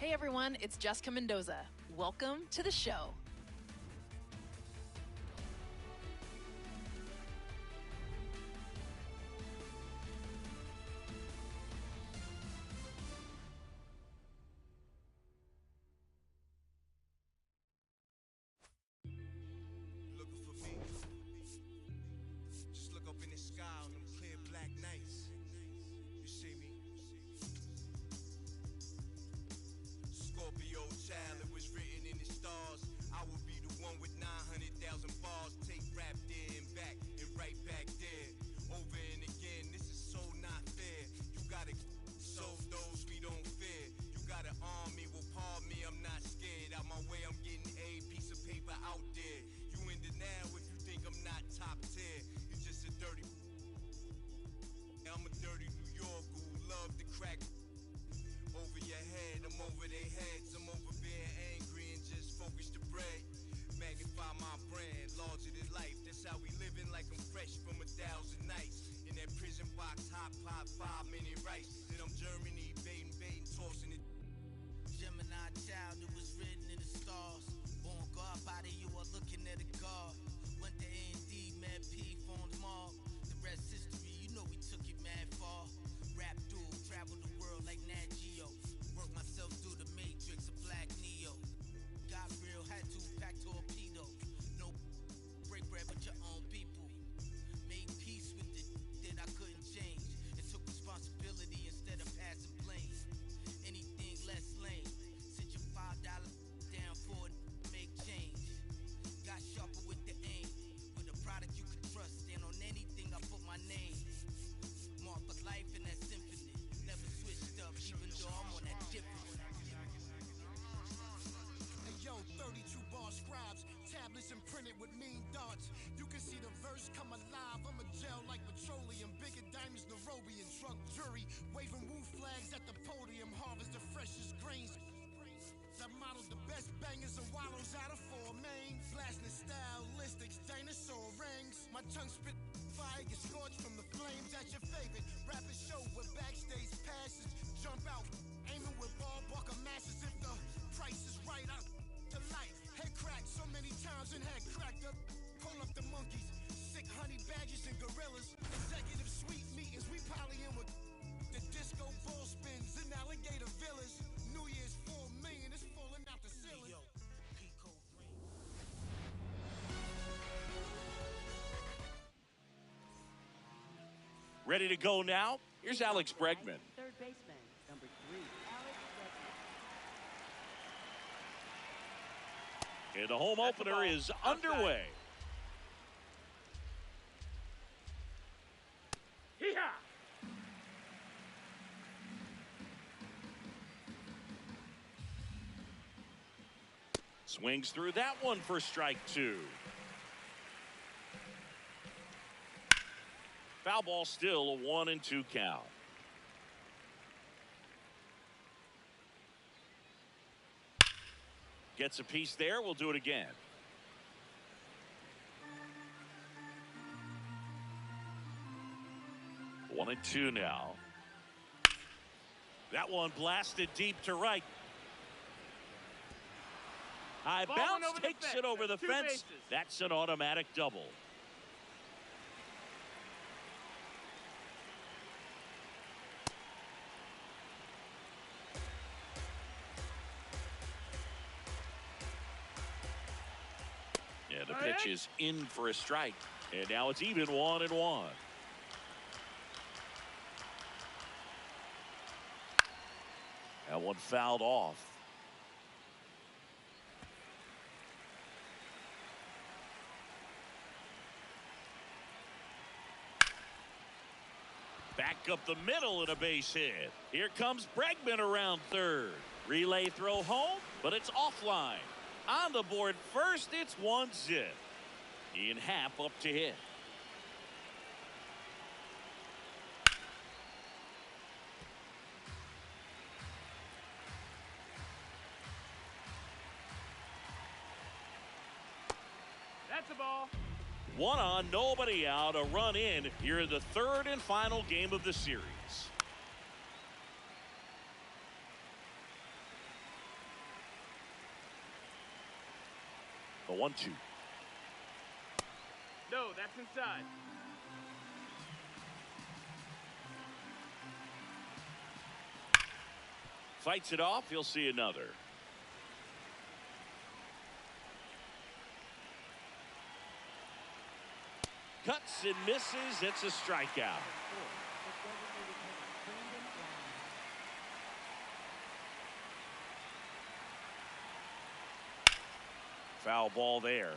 Hey everyone, it's Jessica Mendoza. Welcome to the show. Imprinted with mean darts. You can see the verse come alive. I'm a gel like petroleum. Bigger diamonds, Nairobian. Drunk jury waving woo flags at the podium. Harvest the freshest grains. I modeled the best bangers and wallows out of four main. Blasting stylistics, dinosaur rings. My tongue spit fire, get scorched from the flames. At your favorite rapid show with backstage passes. Jump out, aiming with ball bucker masses. If the price is right, I to life. Head cracked so many times and head cracked up. Pull up the monkeys, sick honey badgers and gorillas. Executive suite meetings, we poly in with the disco ball spins and alligator villas. New Year's 4 million is falling out the ceiling. Ready to go now? Here's Alex Bregman. Third baseman, number 3, Alex Bregman. And the home opener is underway. Hee-haw! Swings through that one for strike 2. Foul ball, still a 1-2 count. Gets a piece there. We'll do it again. One and two now. That one blasted deep to right. High bounce takes it over the fence. That's an automatic double. Yeah, the pitch is in for a strike. And now it's even 1-1. That one fouled off. Back up the middle and a base hit. Here comes Bregman around third. Relay throw home, but it's offline. On the board first, it's 1-0. Ian Happ up to hit. That's a ball. One on, nobody out, a run in here in the third and final game of the series. 1-2. No, that's inside. Fights it off. He'll see another. Cuts and misses. It's a strikeout. Foul ball there.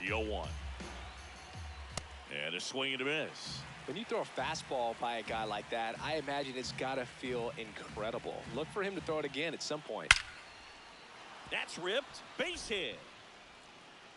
The 0-1. And a swing and a miss. When you throw a fastball by a guy like that, I imagine it's got to feel incredible. Look for him to throw it again at some point. That's ripped. Base hit.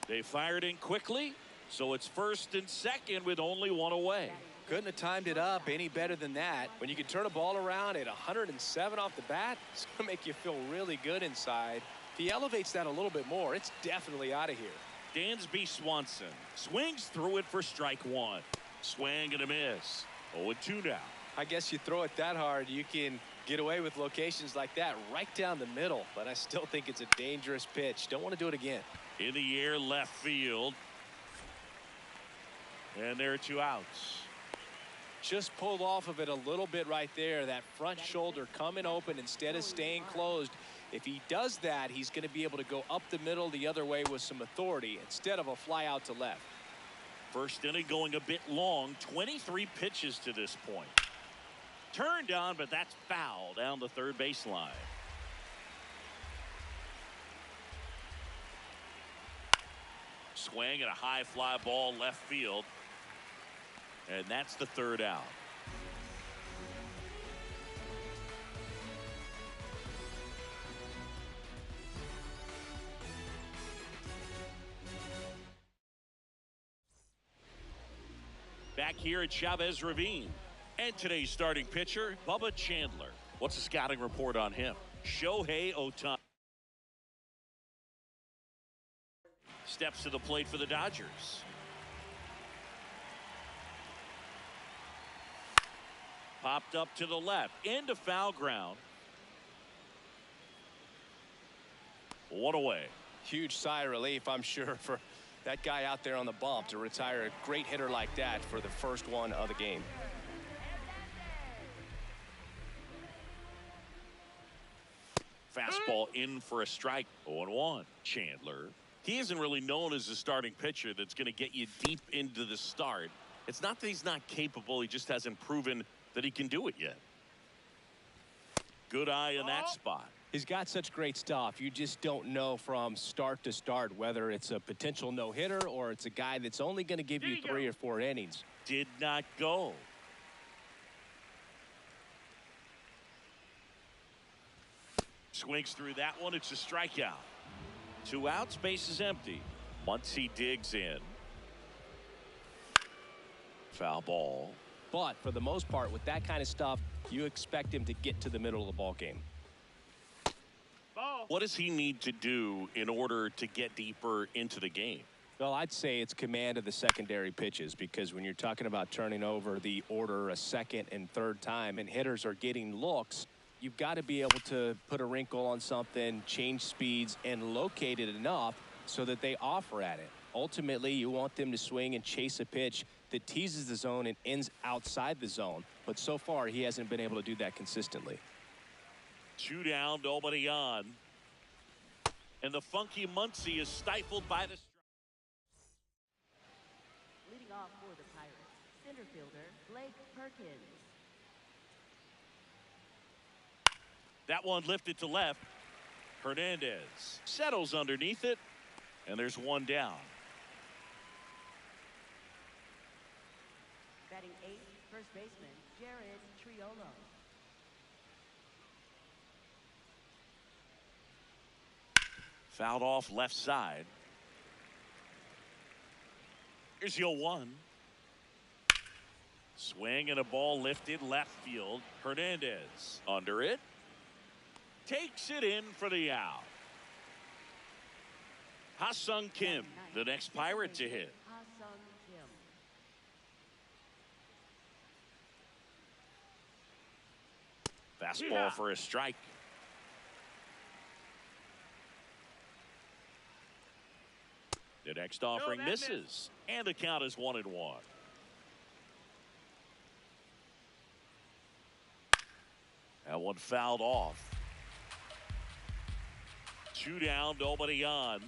They fired in quickly, so it's first and second with only one away. Couldn't have timed it up any better than that. When you can turn a ball around at 107 off the bat, it's going to make you feel really good inside. If he elevates that a little bit more, it's definitely out of here. Dansby Swanson swings through it for strike one. Swing and a miss. 0-2 now. I guess you throw it that hard, you can get away with locations like that right down the middle. But I still think it's a dangerous pitch. Don't want to do it again. In the air, left field. And there are 2 outs. Just pulled off of it a little bit right there. That front shoulder coming open instead of staying closed. If he does that, he's going to be able to go up the middle the other way with some authority instead of a fly out to left. First inning going a bit long. 23 pitches to this point. Turned on, but that's foul down the third baseline. Swing and a high fly ball left field. And that's the third out. Back here at Chavez Ravine. And today's starting pitcher, Bubba Chandler. What's the scouting report on him? Shohei Ohtani steps to the plate for the Dodgers. Popped up to the left, into foul ground. 1 away. Huge sigh of relief, I'm sure, for that guy out there on the bump to retire a great hitter like that for the first one of the game. Fastball in for a strike. 0-1. Chandler. He isn't really known as a starting pitcher that's going to get you deep into the start. It's not that he's not capable. He just hasn't proven that he can do it yet. Good eye in that spot. He's got such great stuff. You just don't know from start to start whether it's a potential no-hitter or it's a guy that's only going to give you 3 or 4 innings. Did not go. Swings through that one. It's a strikeout. 2 outs, base is empty. Once he digs in. Foul ball. But for the most part, with that kind of stuff, you expect him to get to the middle of the ball game. What does he need to do in order to get deeper into the game? Well, I'd say it's command of the secondary pitches, because when you're talking about turning over the order a second and third time and hitters are getting looks, you've got to be able to put a wrinkle on something, change speeds, and locate it enough so that they offer at it. Ultimately, you want them to swing and chase a pitch that teases the zone and ends outside the zone. But so far, he hasn't been able to do that consistently. 2 down, nobody on. And the funky Muncy is stifled by the strike. Leading off for the Pirates, center fielder Blake Perkins. That one lifted to left. Hernandez settles underneath it, and there's 1 down. Batting 8th, first baseman Jared Triolo. Fouled off left side. Here's the 0-1. Swing and a ball lifted left field. Hernandez under it. Takes it in for the out. Ha-Sung Kim, the next Pirate to hit. Ha-Sung Kim. Fastball for a strike. The next offering misses, and the count is 1-1. That one fouled off. 2 down, nobody on.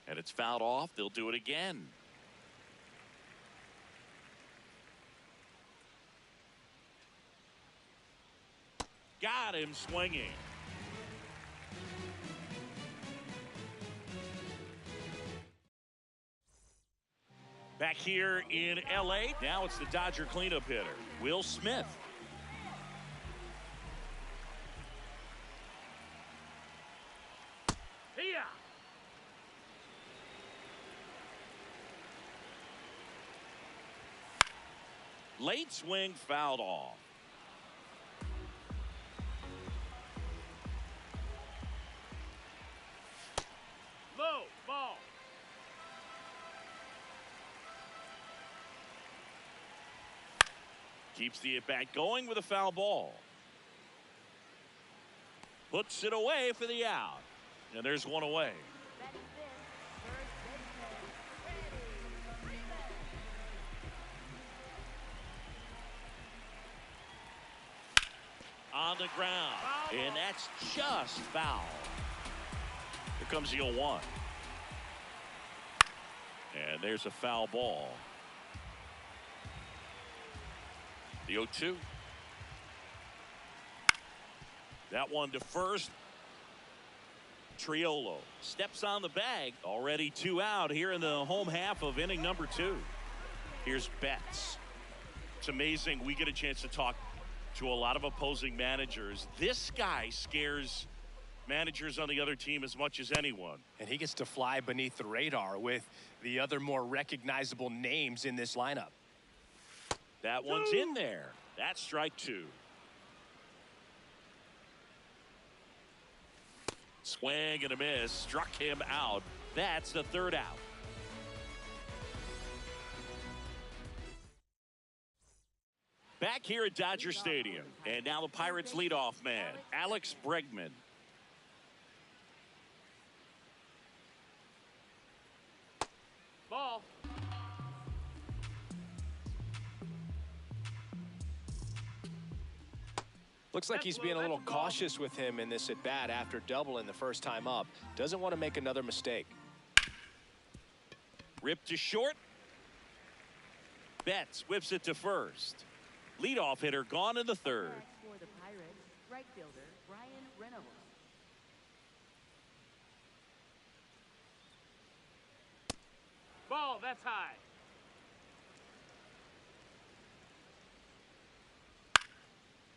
And it's fouled off. They'll do it again. Got him swinging. Back here in L.A., now it's the Dodger cleanup hitter, Will Smith. Here. Late swing fouled off. Low ball. Keeps the at-bat going with a foul ball. Puts it away for the out. And there's one away. Batting fifth, first baseman, Freddie Freeman. On the ground. And that's just foul. Here comes the 0-1. And there's a foul ball. The 0-2. That one to first. Triolo steps on the bag. Already 2 out here in the home half of inning number 2. Here's Betts. It's amazing. We get a chance to talk to a lot of opposing managers. This guy scares managers on the other team as much as anyone. And he gets to fly beneath the radar with the other more recognizable names in this lineup. That one's in there. That's strike 2. Swing and a miss. Struck him out. That's the 3rd out. Back here at Dodger Stadium. And now the Pirates leadoff man, Alex Bregman. Ball. Looks like he's being a little cautious with him in this at bat after doubling the first time up. Doesn't want to make another mistake. Ripped to short. Betts whips it to first. Leadoff hitter gone in the 3rd. For the Pirates, right fielder Brian Reynolds. Ball, that's high.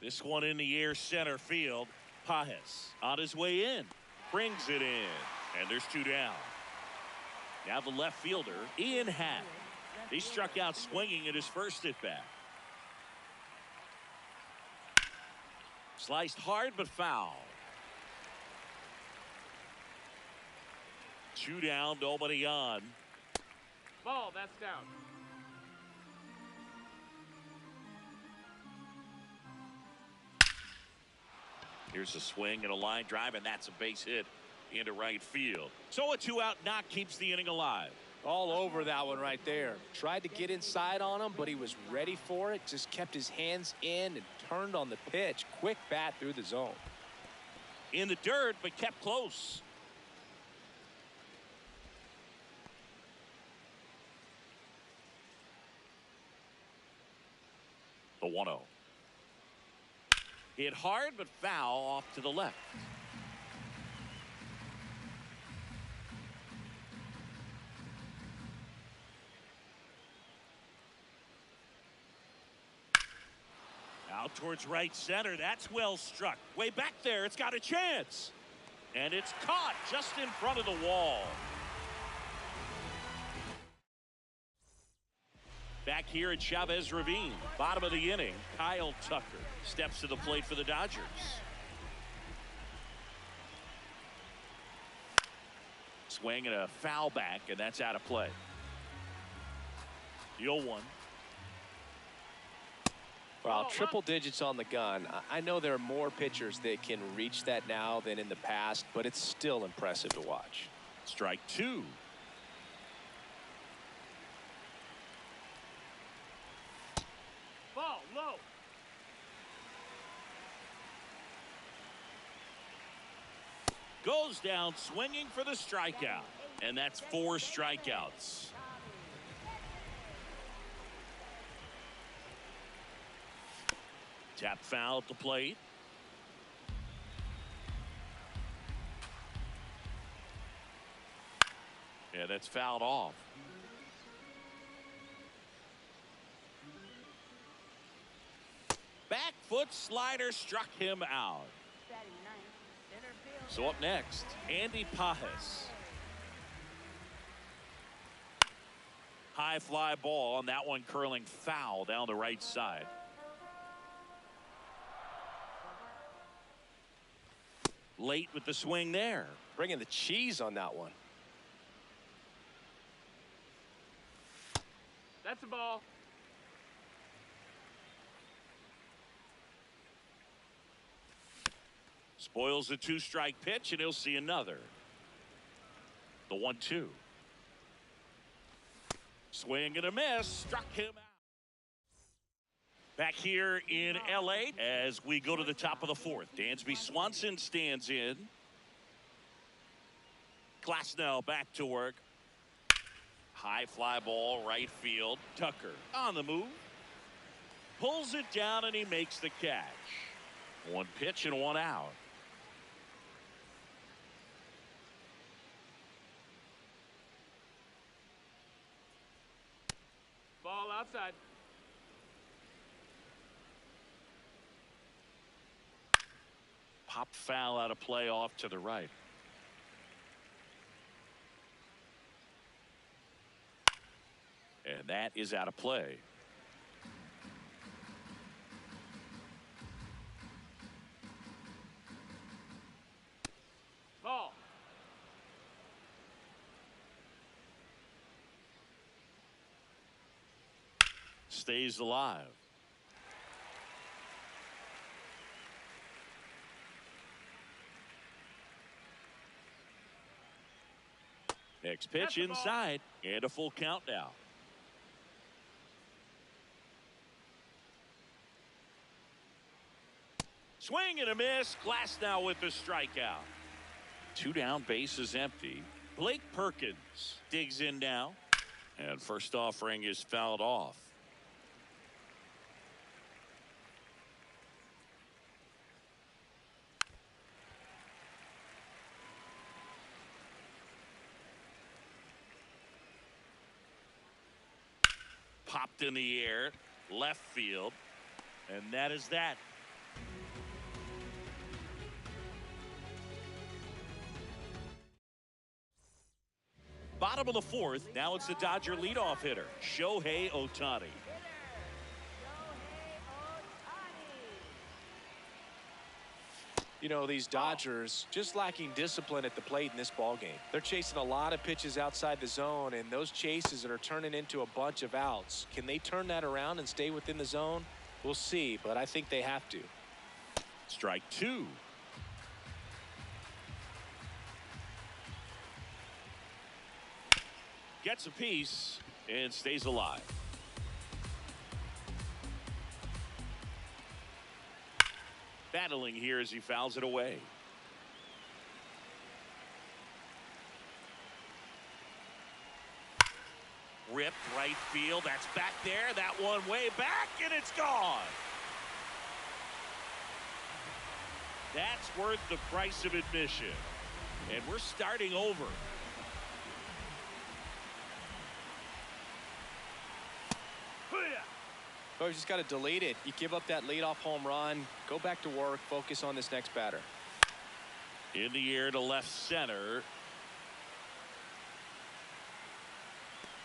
This one in the air center field. Pajes on his way in. Brings it in. And there's 2 down. Now the left fielder, Ian Happ. He struck out swinging at his first at bat. Sliced hard but foul. 2 down, nobody on. Ball, that's down. Here's a swing and a line drive, and that's a base hit into right field. So a 2-out knock keeps the inning alive. All over that one right there. Tried to get inside on him, but he was ready for it. Just kept his hands in and turned on the pitch. Quick bat through the zone. In the dirt, but kept close. The 1-0. Hit hard, but foul off to the left. Out towards right center. That's well struck. Way back there. It's got a chance. And it's caught just in front of the wall. Back here at Chavez Ravine, bottom of the inning, Kyle Tucker steps to the plate for the Dodgers. Swing and a foul back, and that's out of play. The 0-1. Well, triple digits on the gun. I know there are more pitchers that can reach that now than in the past, but it's still impressive to watch. Strike 2. Ball, low. Goes down swinging for the strikeout. And that's 4 strikeouts. Tap foul at the plate. Yeah, that's fouled off. Back foot slider struck him out. So up next, Andy Pajes. High fly ball, and that one curling foul down the right side. Late with the swing there. Bringing the cheese on that one. That's a ball. Spoils the 2-strike pitch, and he'll see another. The 1-2. Swing and a miss. Struck him out. Back here in L.A. as we go to the top of the 4th. Dansby Swanson stands in. Glasnow back to work. High fly ball, right field. Tucker on the move. Pulls it down, and he makes the catch. 1 pitch and 1 out. Ball outside. Pop foul out of play off to the right. And that is out of play. Ball. Stays alive. Next pitch inside, and a full count now. Swing and a miss. Glasnow with the strikeout. 2 down, bases empty. Blake Perkins digs in now, and first offering is fouled off. Popped in the air, left field, and that is that. Bottom of the 4th, now it's the Dodger leadoff hitter, Shohei Ohtani. You know, these Dodgers just lacking discipline at the plate in this ballgame. They're chasing a lot of pitches outside the zone, and those chases that are turning into a bunch of outs. Can they turn that around and stay within the zone? We'll see, but I think they have to. Strike 2. Gets a piece and stays alive. Battling here as he fouls it away. Ripped right field. That's back there. That one way back, and it's gone. That's worth the price of admission. And we're starting over. Oh, you just got to delete it. You give up that leadoff home run. Go back to work. Focus on this next batter. In the air to left center.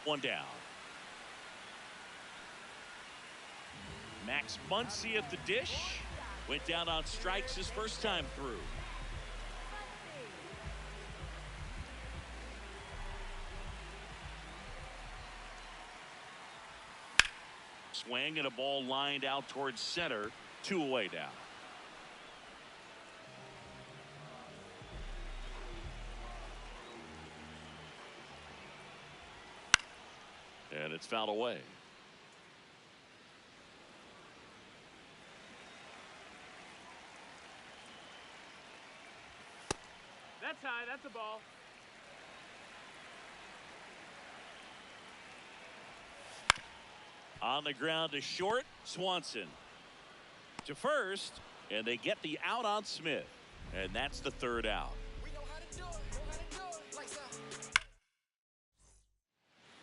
1 down. Max Muncy at the dish. Went down on strikes his first time through. swing and a ball lined out towards center. 2 away now. And it's fouled away. That's high. That's a ball. On the ground to short. Swanson to first, and they get the out on Smith, and that's the 3rd out.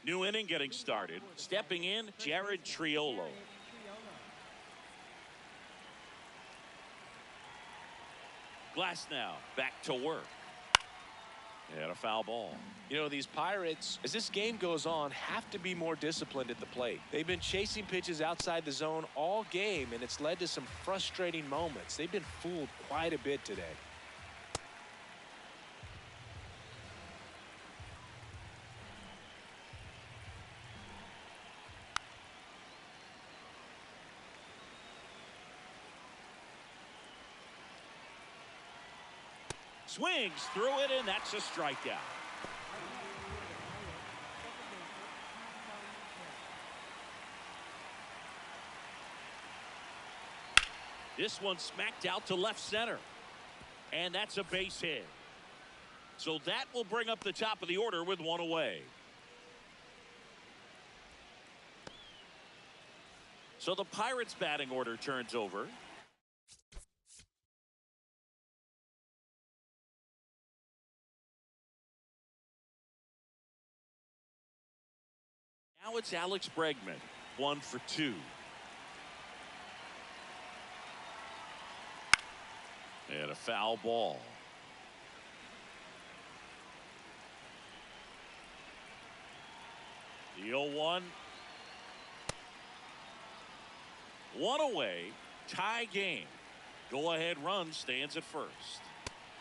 New inning getting started. Stepping in, Jared Triolo. Glass now back to work. And a foul ball. You know, these Pirates, as this game goes on, have to be more disciplined at the plate. They've been chasing pitches outside the zone all game, and it's led to some frustrating moments. They've been fooled quite a bit today. Swings through it, and that's a strikeout. This one smacked out to left center. And that's a base hit. So that will bring up the top of the order with 1 away. So the Pirates batting order turns over. Now it's Alex Bregman, 1 for 2. And a foul ball. The 0-1. 1 away. Tie game. Go-ahead run stands at first.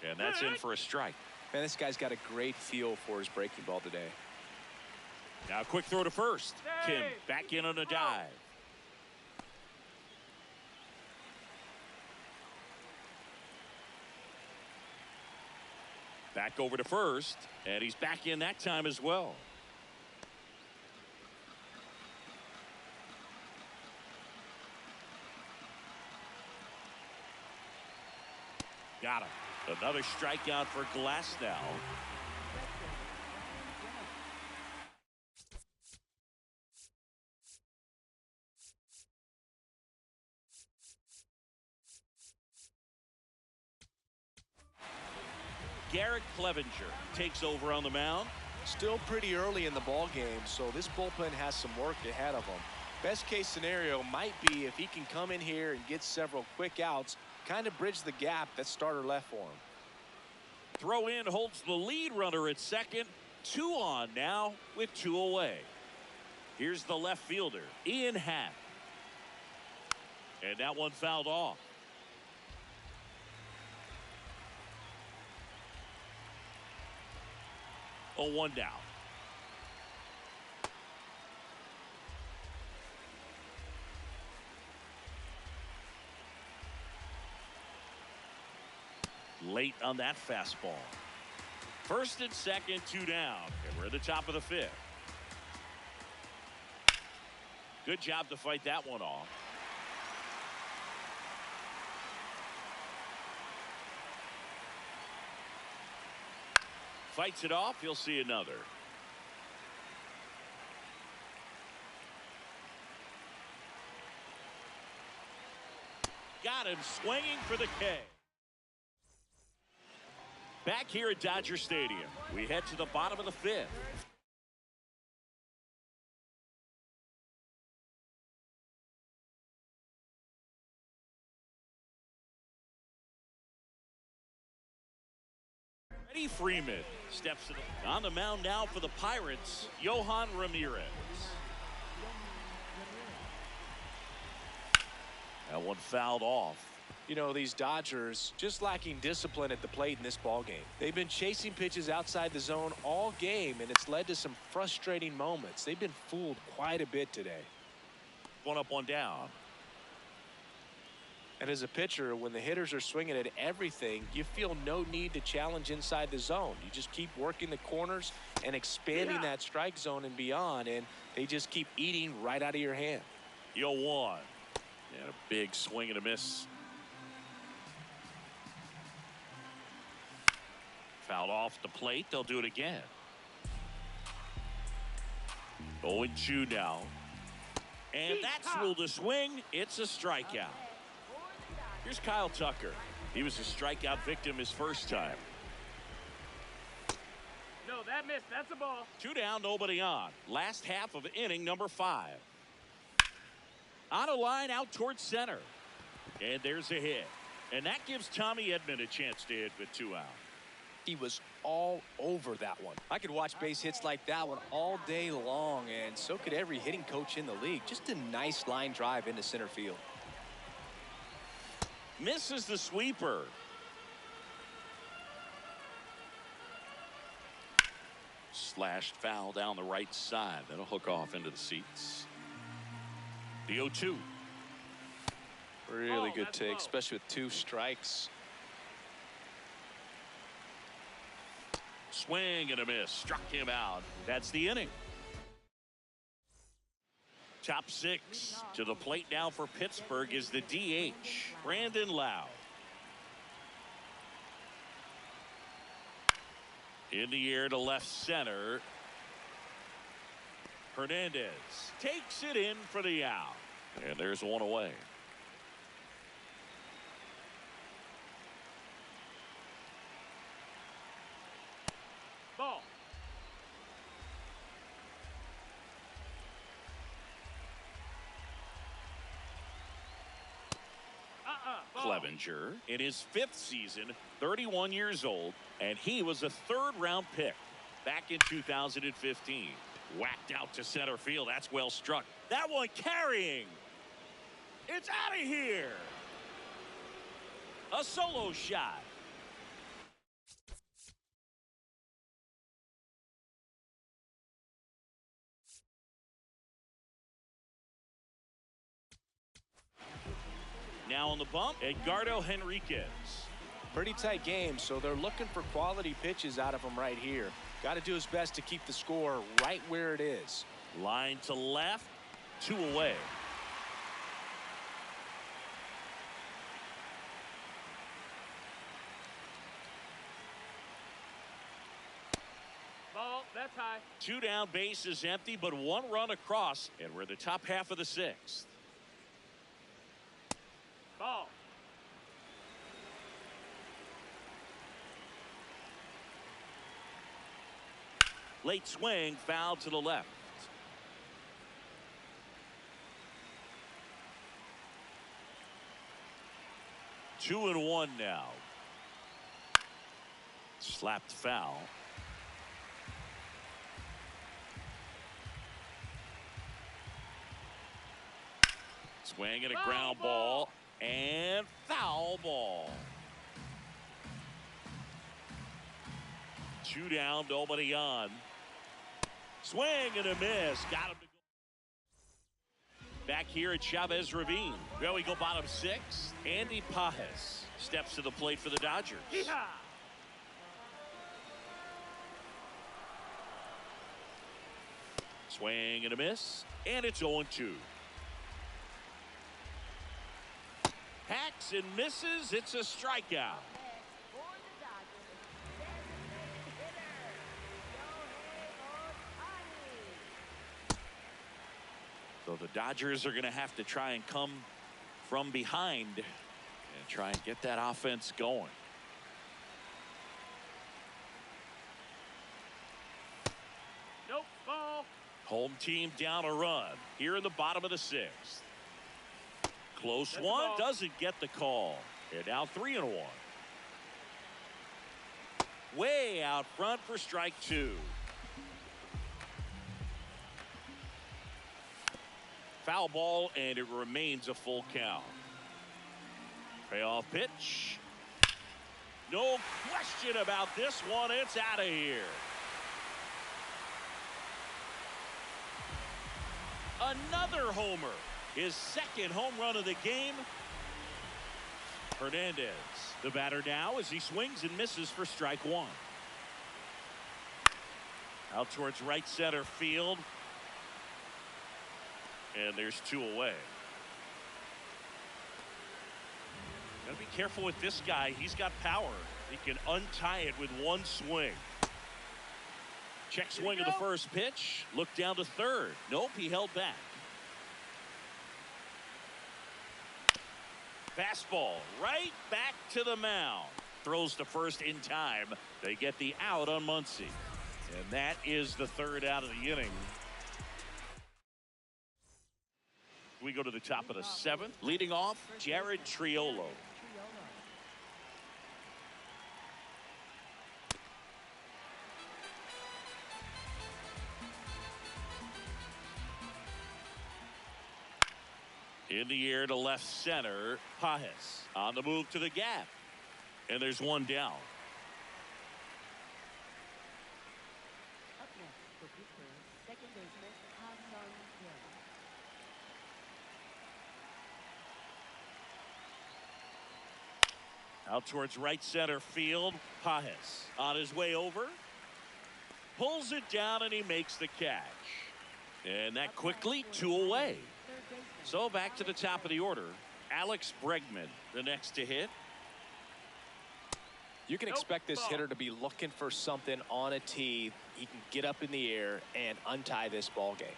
And that's in for a strike. Man, this guy's got a great feel for his breaking ball today. Now quick throw to first. Kim back in on a dive. Back over to first, and he's back in that time as well. Got him. Another strikeout for Glasnow. Garrett Clevenger takes over on the mound. Still pretty early in the ball game, so this bullpen has some work ahead of them. Best case scenario might be if he can come in here and get several quick outs, kind of bridge the gap that starter left for him. Throw in holds the lead runner at second. 2 on now with 2 away. Here's the left fielder, Ian Happ. And that one fouled off. Oh, 1 down. Late on that fastball. First and second, 2 down. And we're at the top of the 5th. Good job to fight that one off. Fights it off. You'll see another. Got him swinging for the K. Back here at Dodger Stadium, we head to the bottom of the 5th. Freddie Freeman steps on the mound now for the Pirates, Yohan Ramirez. That one fouled off. You know, these Dodgers just lacking discipline at the plate in this ball game. They've been chasing pitches outside the zone all game, and it's led to some frustrating moments. They've been fooled quite a bit today. One up, one down. And as a pitcher, when the hitters are swinging at everything, you feel no need to challenge inside the zone. You just keep working the corners and expanding that strike zone and beyond, and they just keep eating right out of your hand. 0-1. And a big swing and a miss. Fouled off the plate. They'll do it again. 0-2 now. And that's ruled a swing. It's a strikeout. Here's Kyle Tucker. He was a strikeout victim his first time. No, that missed. That's a ball. 2 down, nobody on. Last half of inning number 5. On a line out towards center. And there's a hit. And that gives Tommy Edman a chance to hit with 2 out. He was all over that one. I could watch base hits like that one all day long, and so could every hitting coach in the league. Just a nice line drive into center field. Misses the sweeper. Slashed foul down the right side. That'll hook off into the seats. The 0-2. Really good take, especially with 2 strikes. Swing and a miss. Struck him out. That's the inning. Top 6 to the plate now for Pittsburgh is the DH, Brandon Lowe. In the air to left center. Hernandez takes it in for the out. And there's one away. Ball. Clevenger in his 5th season, 31 years old, and he was a 3rd-round pick back in 2015. Whacked out to center field. That's well struck. That one carrying. It's out of here. A solo shot. Now on the bump, Edgardo Henriquez. Pretty tight game, so they're looking for quality pitches out of him right here. Got to do his best to keep the score right where it is. Line to left, 2 away. Ball. That's high. 2 down, base is empty, but 1 run across, and we're in the top half of the 6th. Ball. Late swing, foul to the left. Two and 1 now. Slapped foul. Swing and a ground ball. And foul ball. 2 down, nobody on. Swing and a miss. Got him to go. Back here at Chavez Ravine. There we go, bottom 6. Andy Pajes steps to the plate for the Dodgers. Yeehaw! Swing and a miss. And it's 0-2. Hacks and misses. It's a strikeout. So the Dodgers are going to have to try and come from behind and try and get that offense going. Nope. Ball. Home team down a run here in the bottom of the 6th. Close one, doesn't get the call. And now 3 and 1. Way out front for strike 2. Foul ball, and it remains a full count. Payoff pitch. No question about this one. It's out of here. Another homer. his second home run of the game. Hernandez, the batter now as he swings and misses for strike one. Out towards right center field. And there's 2 away. Gotta be careful with this guy. He's got power. He can untie it with one swing. Check swing of the first pitch. Look down to third. Nope, he held back. Fastball right back to the mound. Throws to first in time. They get the out on Muncy. And that is the third out of the inning. We go to the top of the 7th. Leading off, Jared Triolo. In the air to left center, Pajes on the move to the gap. And there's one down. Up next for Pittsburgh, second baseman Ha-Sung Kim. Out towards right center field, Pajes on his way over. Pulls it down and he makes the catch. And that quickly 2 away. So back to the top of the order. Alex Bregman, the next to hit. You can expect this hitter to be looking for something on a tee. He can get up in the air and untie this ball game.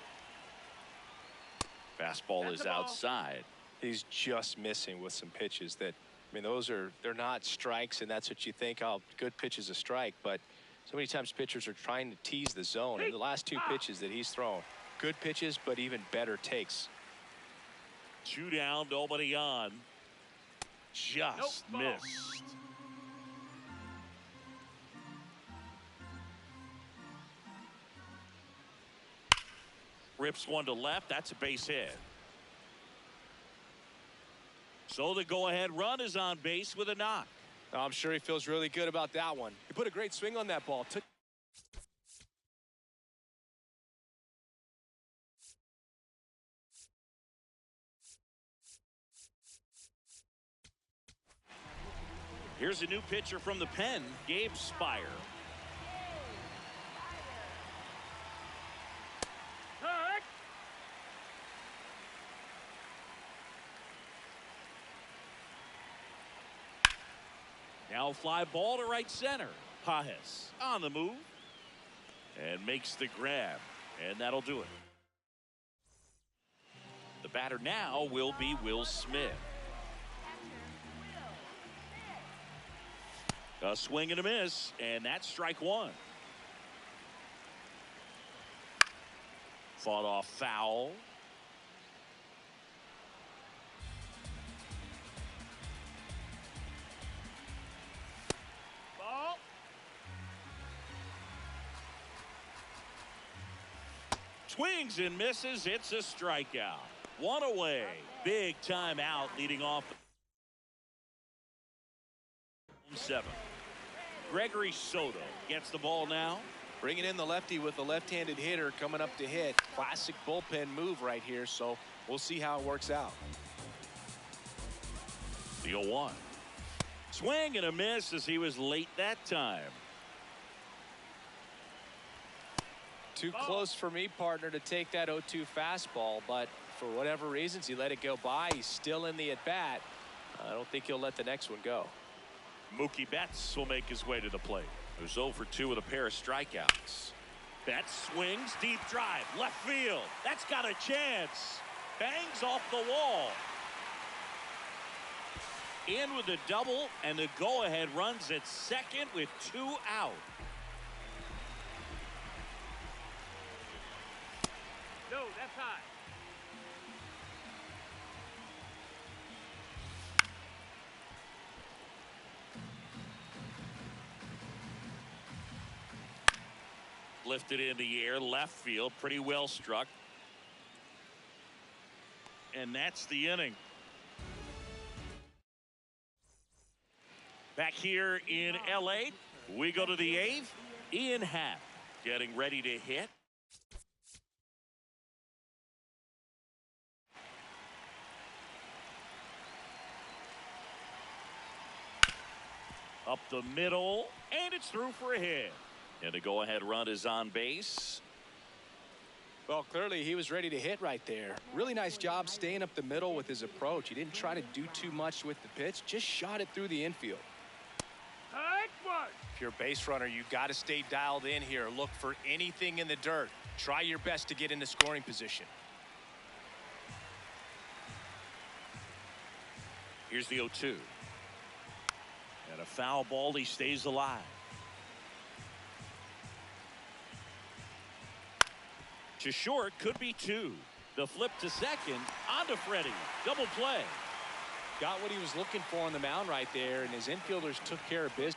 Fastball is outside. He's just missing with some pitches that, I mean, they're not strikes, and that's what you think, oh, good pitch is a strike. But so many times pitchers are trying to tease the zone. And the last 2 pitches that he's thrown, good pitches, but even better takes. 2 down, nobody on. Just missed. Rips one to left. That's a base hit. So the go-ahead run is on base with a knock. I'm sure he feels really good about that one. He put a great swing on that ball. Here's a new pitcher from the pen, Gabe Spire. Now fly ball to right center. Pajes on the move and makes the grab, and that'll do it. The batter now will be Will Smith. A swing and a miss, and that's strike one. Fought off foul. Ball. Swings and misses. It's a strikeout. 1 away. Big time out leading off. 7. Gregory Soto gets the ball now. Bringing in the lefty with the left-handed hitter coming up to hit. Classic bullpen move right here, so we'll see how it works out. The 0-1. Swing and a miss as he was late that time. Too close for me, partner, to take that 0-2 fastball, but for whatever reasons, he let it go by. He's still in the at-bat. I don't think he'll let the next one go. Mookie Betts will make his way to the plate. Who's 0 for 2 with a pair of strikeouts. Betts swings, deep drive, left field. That's got a chance. Bangs off the wall. In with a double, and the go-ahead runs at second with 2 out. No, that's high. Lifted in the air, left field, pretty well struck. And that's the inning. Back here in LA, we go to the 8th. Ian Happ getting ready to hit. Up the middle, and it's through for a hit. And the go-ahead run is on base. Well, clearly he was ready to hit right there. Really nice job staying up the middle with his approach. He didn't try to do too much with the pitch, just shot it through the infield. If you're a base runner, you've got to stay dialed in here. Look for anything in the dirt. Try your best to get into scoring position. Here's the 0-2. And a foul ball, he stays alive. To short, could be two. The flip to second, on to Freddie. Double play. Got what he was looking for on the mound right there, and his infielders took care of business.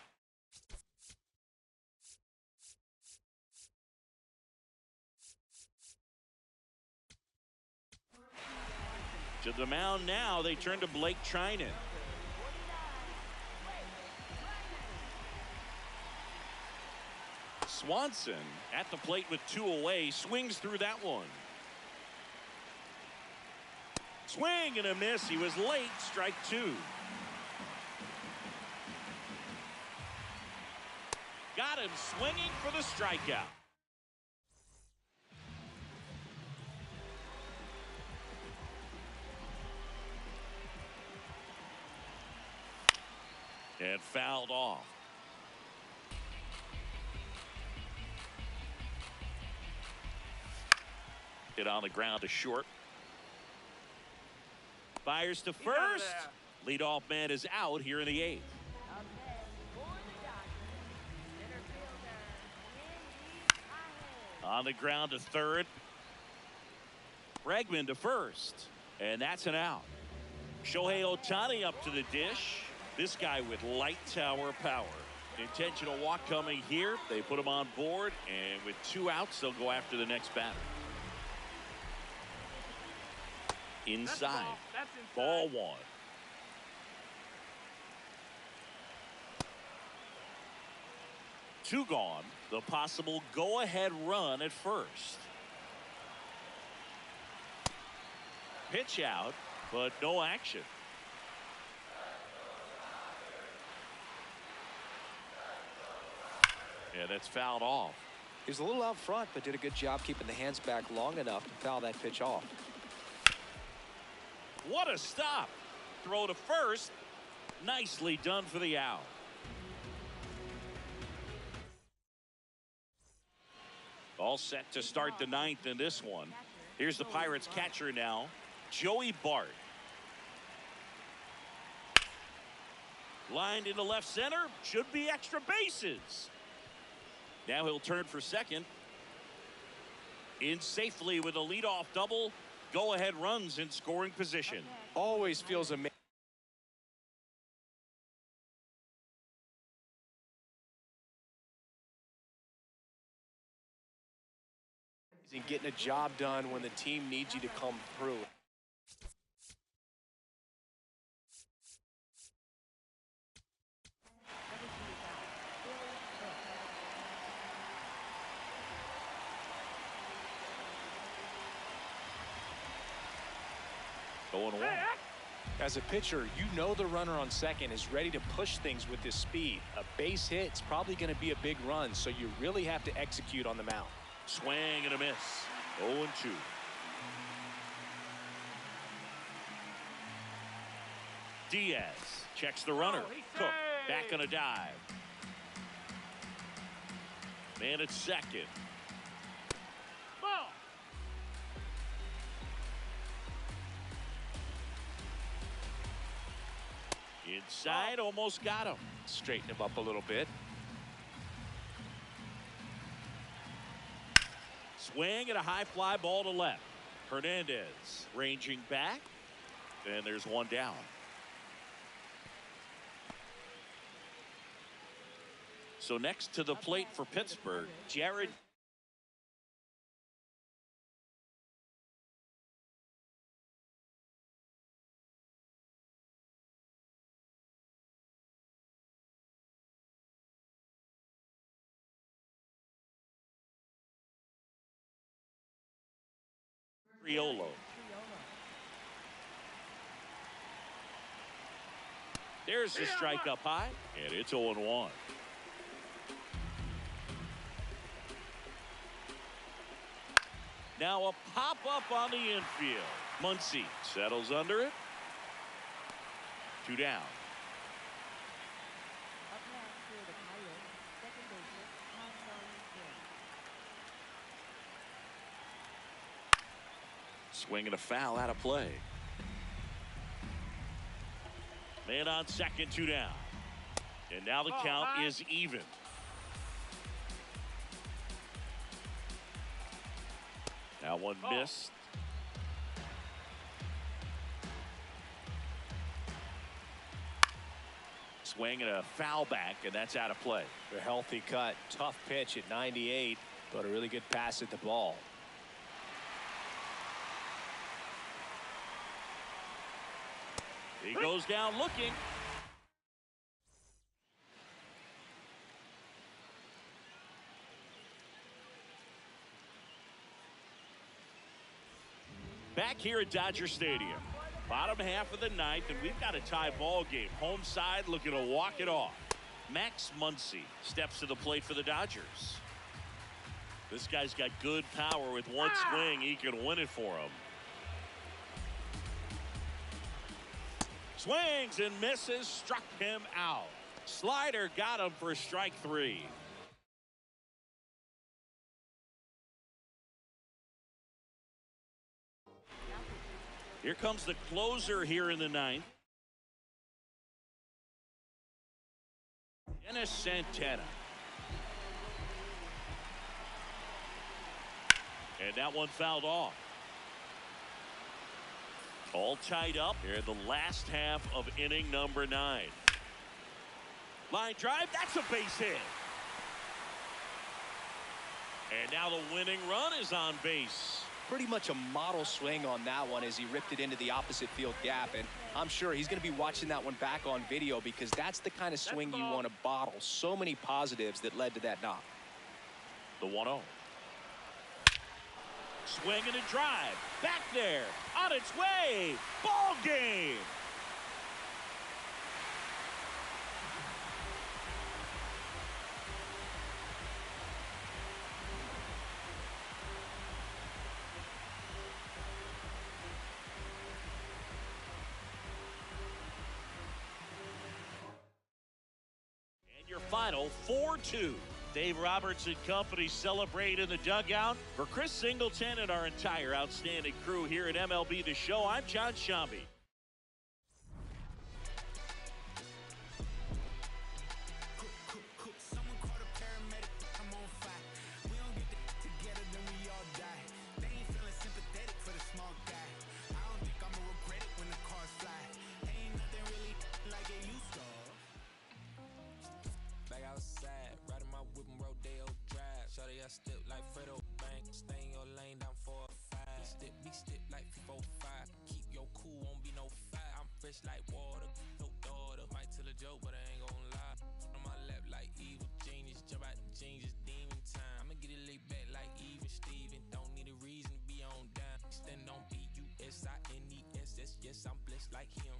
To the mound now, they turn to Blake Trinan. Swanson at the plate with two away, swings through that one. Swing and a miss. He was late. Strike two. Got him swinging for the strikeout. And fouled off. Hit on the ground to short. Fires to first. Leadoff man is out here in the 8th. On the ground to third. Bregman to first. And that's an out. Shohei Ohtani up to the dish. This guy with light tower power. Intentional walk coming here. They put him on board. And with 2 outs, they'll go after the next batter. Inside. That's inside. Ball 1. Two gone. The possible go-ahead run at first. Pitch out, but no action. Yeah, that's fouled off. He was a little out front, but did a good job keeping the hands back long enough to foul that pitch off. What a stop. Throw to first. Nicely done for the out. All set to start the 9th in this one. Here's the Pirates catcher now, Joey Bart. Lined into left center. Should be extra bases. Now he'll turn for second. In safely with a leadoff double. Go-ahead runs in scoring position. Always feels amazing. Getting a job done when the team needs you to come through. Going one. As a pitcher, you know the runner on second is ready to push things with his speed. A base hit is probably going to be a big run, so you really have to execute on the mound. Swing and a miss. 0-2. Diaz checks the runner. Cook back on a dive. Man at second. Ball. Inside, almost got him. Straighten him up a little bit. Swing and a high fly ball to left. Hernandez ranging back. And there's one down. So next to the plate for Pittsburgh, Jared. Triolo. There's the strike up high, and it's 0-1. Now a pop-up on the infield. Muncy settles under it. 2 down. Up next for the Pirates, second baseman, Swinging a foul out of play. Man on second, 2 down. And now the count is even. That one missed. Swing and a foul back, and that's out of play. A healthy cut. Tough pitch at 98, but a really good pass at the ball. He goes down looking. Back here at Dodger Stadium. Bottom half of the ninth, and we've got a tie ball game. Home side looking to walk it off. Max Muncy steps to the plate for the Dodgers. This guy's got good power. With one swing, he can win it for him. Swings and misses, struck him out. Slider got him for strike 3. Here comes the closer here in the ninth. Dennis Santana. And that one fouled off. All tied up here in the last half of inning number 9. Line drive, that's a base hit. And now the winning run is on base. Pretty much a model swing on that one as he ripped it into the opposite field gap, and I'm sure he's going to be watching that one back on video because that's the kind of swing you want to bottle. So many positives that led to that knock. The 1-0. Swing and a drive. Back there. On its way. Ball game. And your final 4-2. Dave Roberts and company celebrate in the dugout. For Chris Singleton and our entire outstanding crew here at MLB The Show, I'm John Shambi. Someone called a paramedic, I'm on fire. We don't get together, then we all die. They ain't feeling sympathetic for the small guy. I don't think I'ma regret it when the cars fly. Ain't nothing really like it used to. Back outside, riding my whip and Rodeo Drive. Shawty, I step like Fredo Bank. Stay in your lane down 4-5. Be step like 4-5. Keep your cool, won't be no fire. I'm fresh like water, no daughter. Might tell a joke, but I ain't gon' lie. On my lap like evil genius. Jump out the genius, demon time. I'ma get it laid back like even Steven. Don't need a reason to be on down. Stand on BUSINESS. Yes, I'm blessed like him.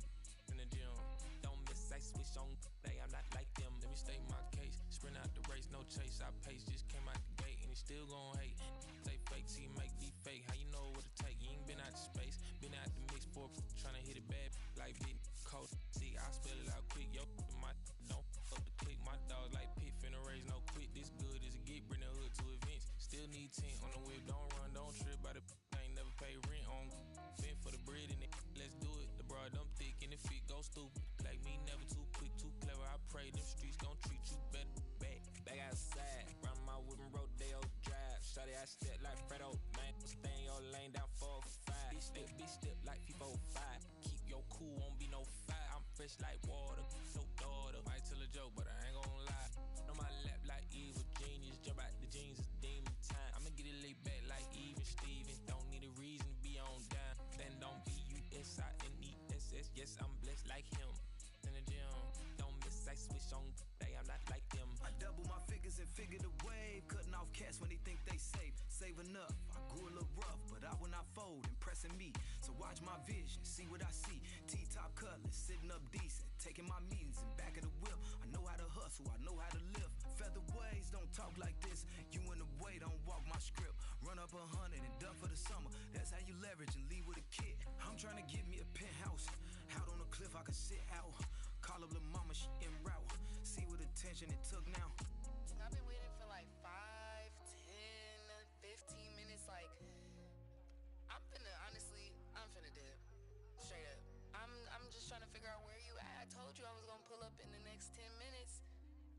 In the gym, don't miss, I switch on. I'm not like them. Let me state my case. Sprint out the race, no chase. I pace, just came out the gate and he still gon' hate. Say fake, see make be fake. How you know what it take? You ain't been out the space, been out the mix for trying to hit it bad like big cold. See, I spell it out quick. Yo, my don't up the click. My dog like pit finna raise no quit. This good as it get. Bring the hood to events. Still need 10 on the whip. Don't run, don't trip. By the ain't never pay rent on. Been for the bread and it. Let's do it. The broad dumb thick and the feet go stupid. Like me, never too quick, too clever. I pray them streets gon' treat you better. Back outside, run my whip and Rodeo Drive. Shawty, I step like Fredo, man. Stay in your lane down 4-5. Be step like 4-5. Keep your cool, won't be no fire. I'm fresh like water, no daughter. Might tell a joke, but I ain't gon' lie. On my lap like evil genius. Jump out the jeans, it's demon time. I'ma get it laid back like even Steven. Don't need a reason to be on down. Stand on BUSINESS. Yes, I'm blessed like him. In the gym, don't miss, I switch on. I'm not like them. I double my figures and figure the wave. Cutting off cash when they think they safe. Save enough. I grew a little rough, but I will not fold. Impressing me. So watch my vision, see what I see. T-top cutlass, sitting up decent. taking my meetings in back of the whip. I know how to hustle, I know how to live. Featherweights don't talk like this. You in the way, don't walk my script. Run up 100 and done for the summer. That's how you leverage and leave with a kid. I'm trying to get me a penthouse. Out on a cliff I can sit out. Call up little mama, she en route. See what attention it took now. I've been waiting for like 5, 10, 15 minutes. Like, I'm finna dip. Straight up. I'm just trying to figure out where you at. I told you I was gonna pull up in the next 10 minutes.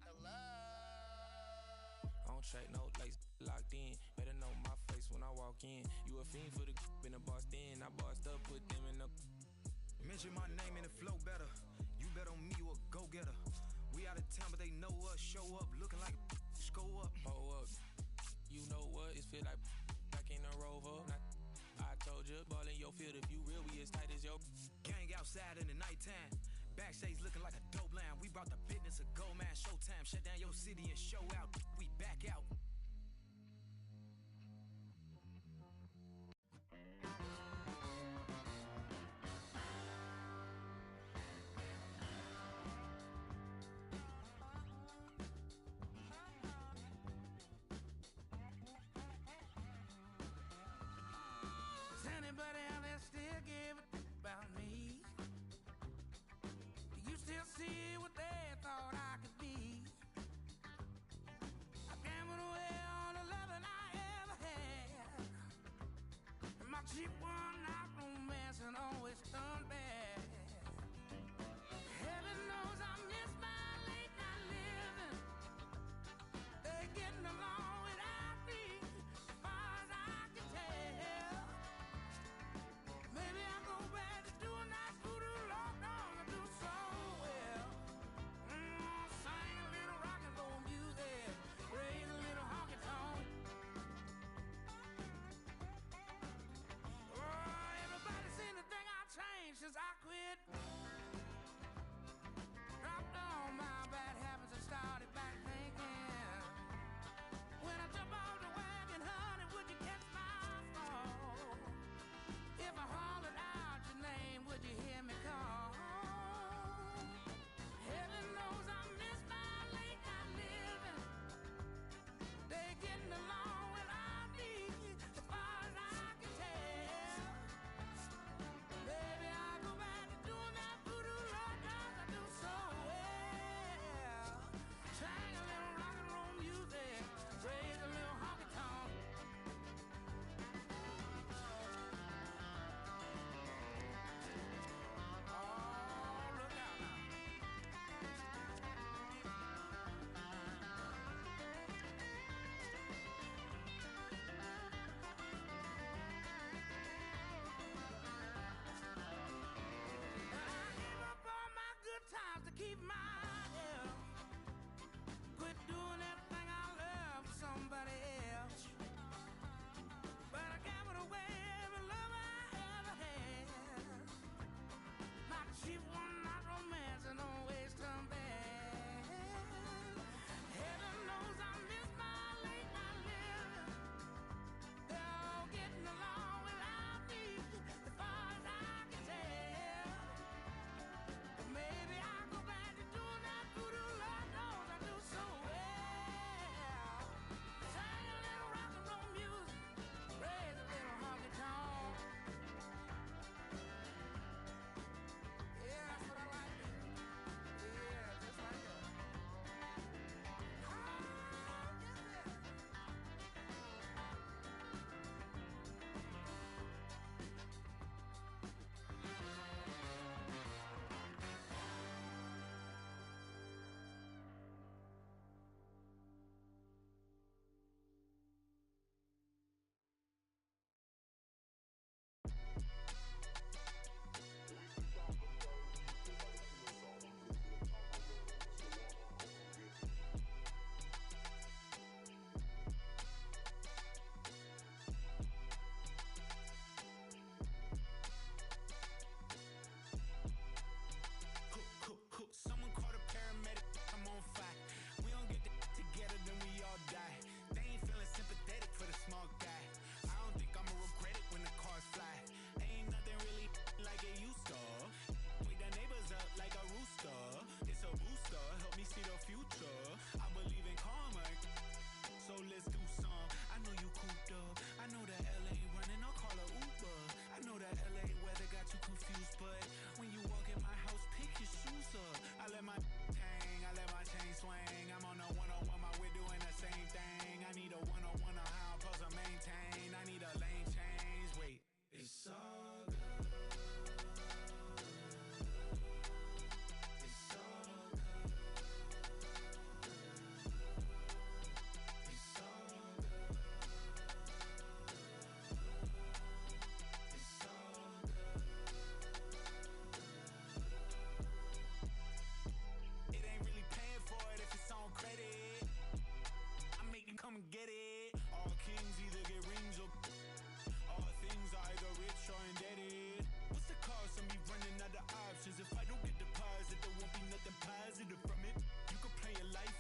Hello? I don't track no lights locked in. Better know my face when I walk in. You a fiend for the in the bossed in. I bossed up, put them in the. Mention my name and it flow better. You bet on me, you a go-getter. We out of town, but they know us. Show up, looking like a go up. Oh up. You know what? It feel like back in a Rover. I told you, ball in your field. If you real, we as tight as your. Gang outside in the nighttime. Backstage looking like a dope line. We brought the business of gold man. Showtime, shut down your city and show out. We back out. Does anybody out there still give a about me? Do you still see what they thought I could be? I gambled away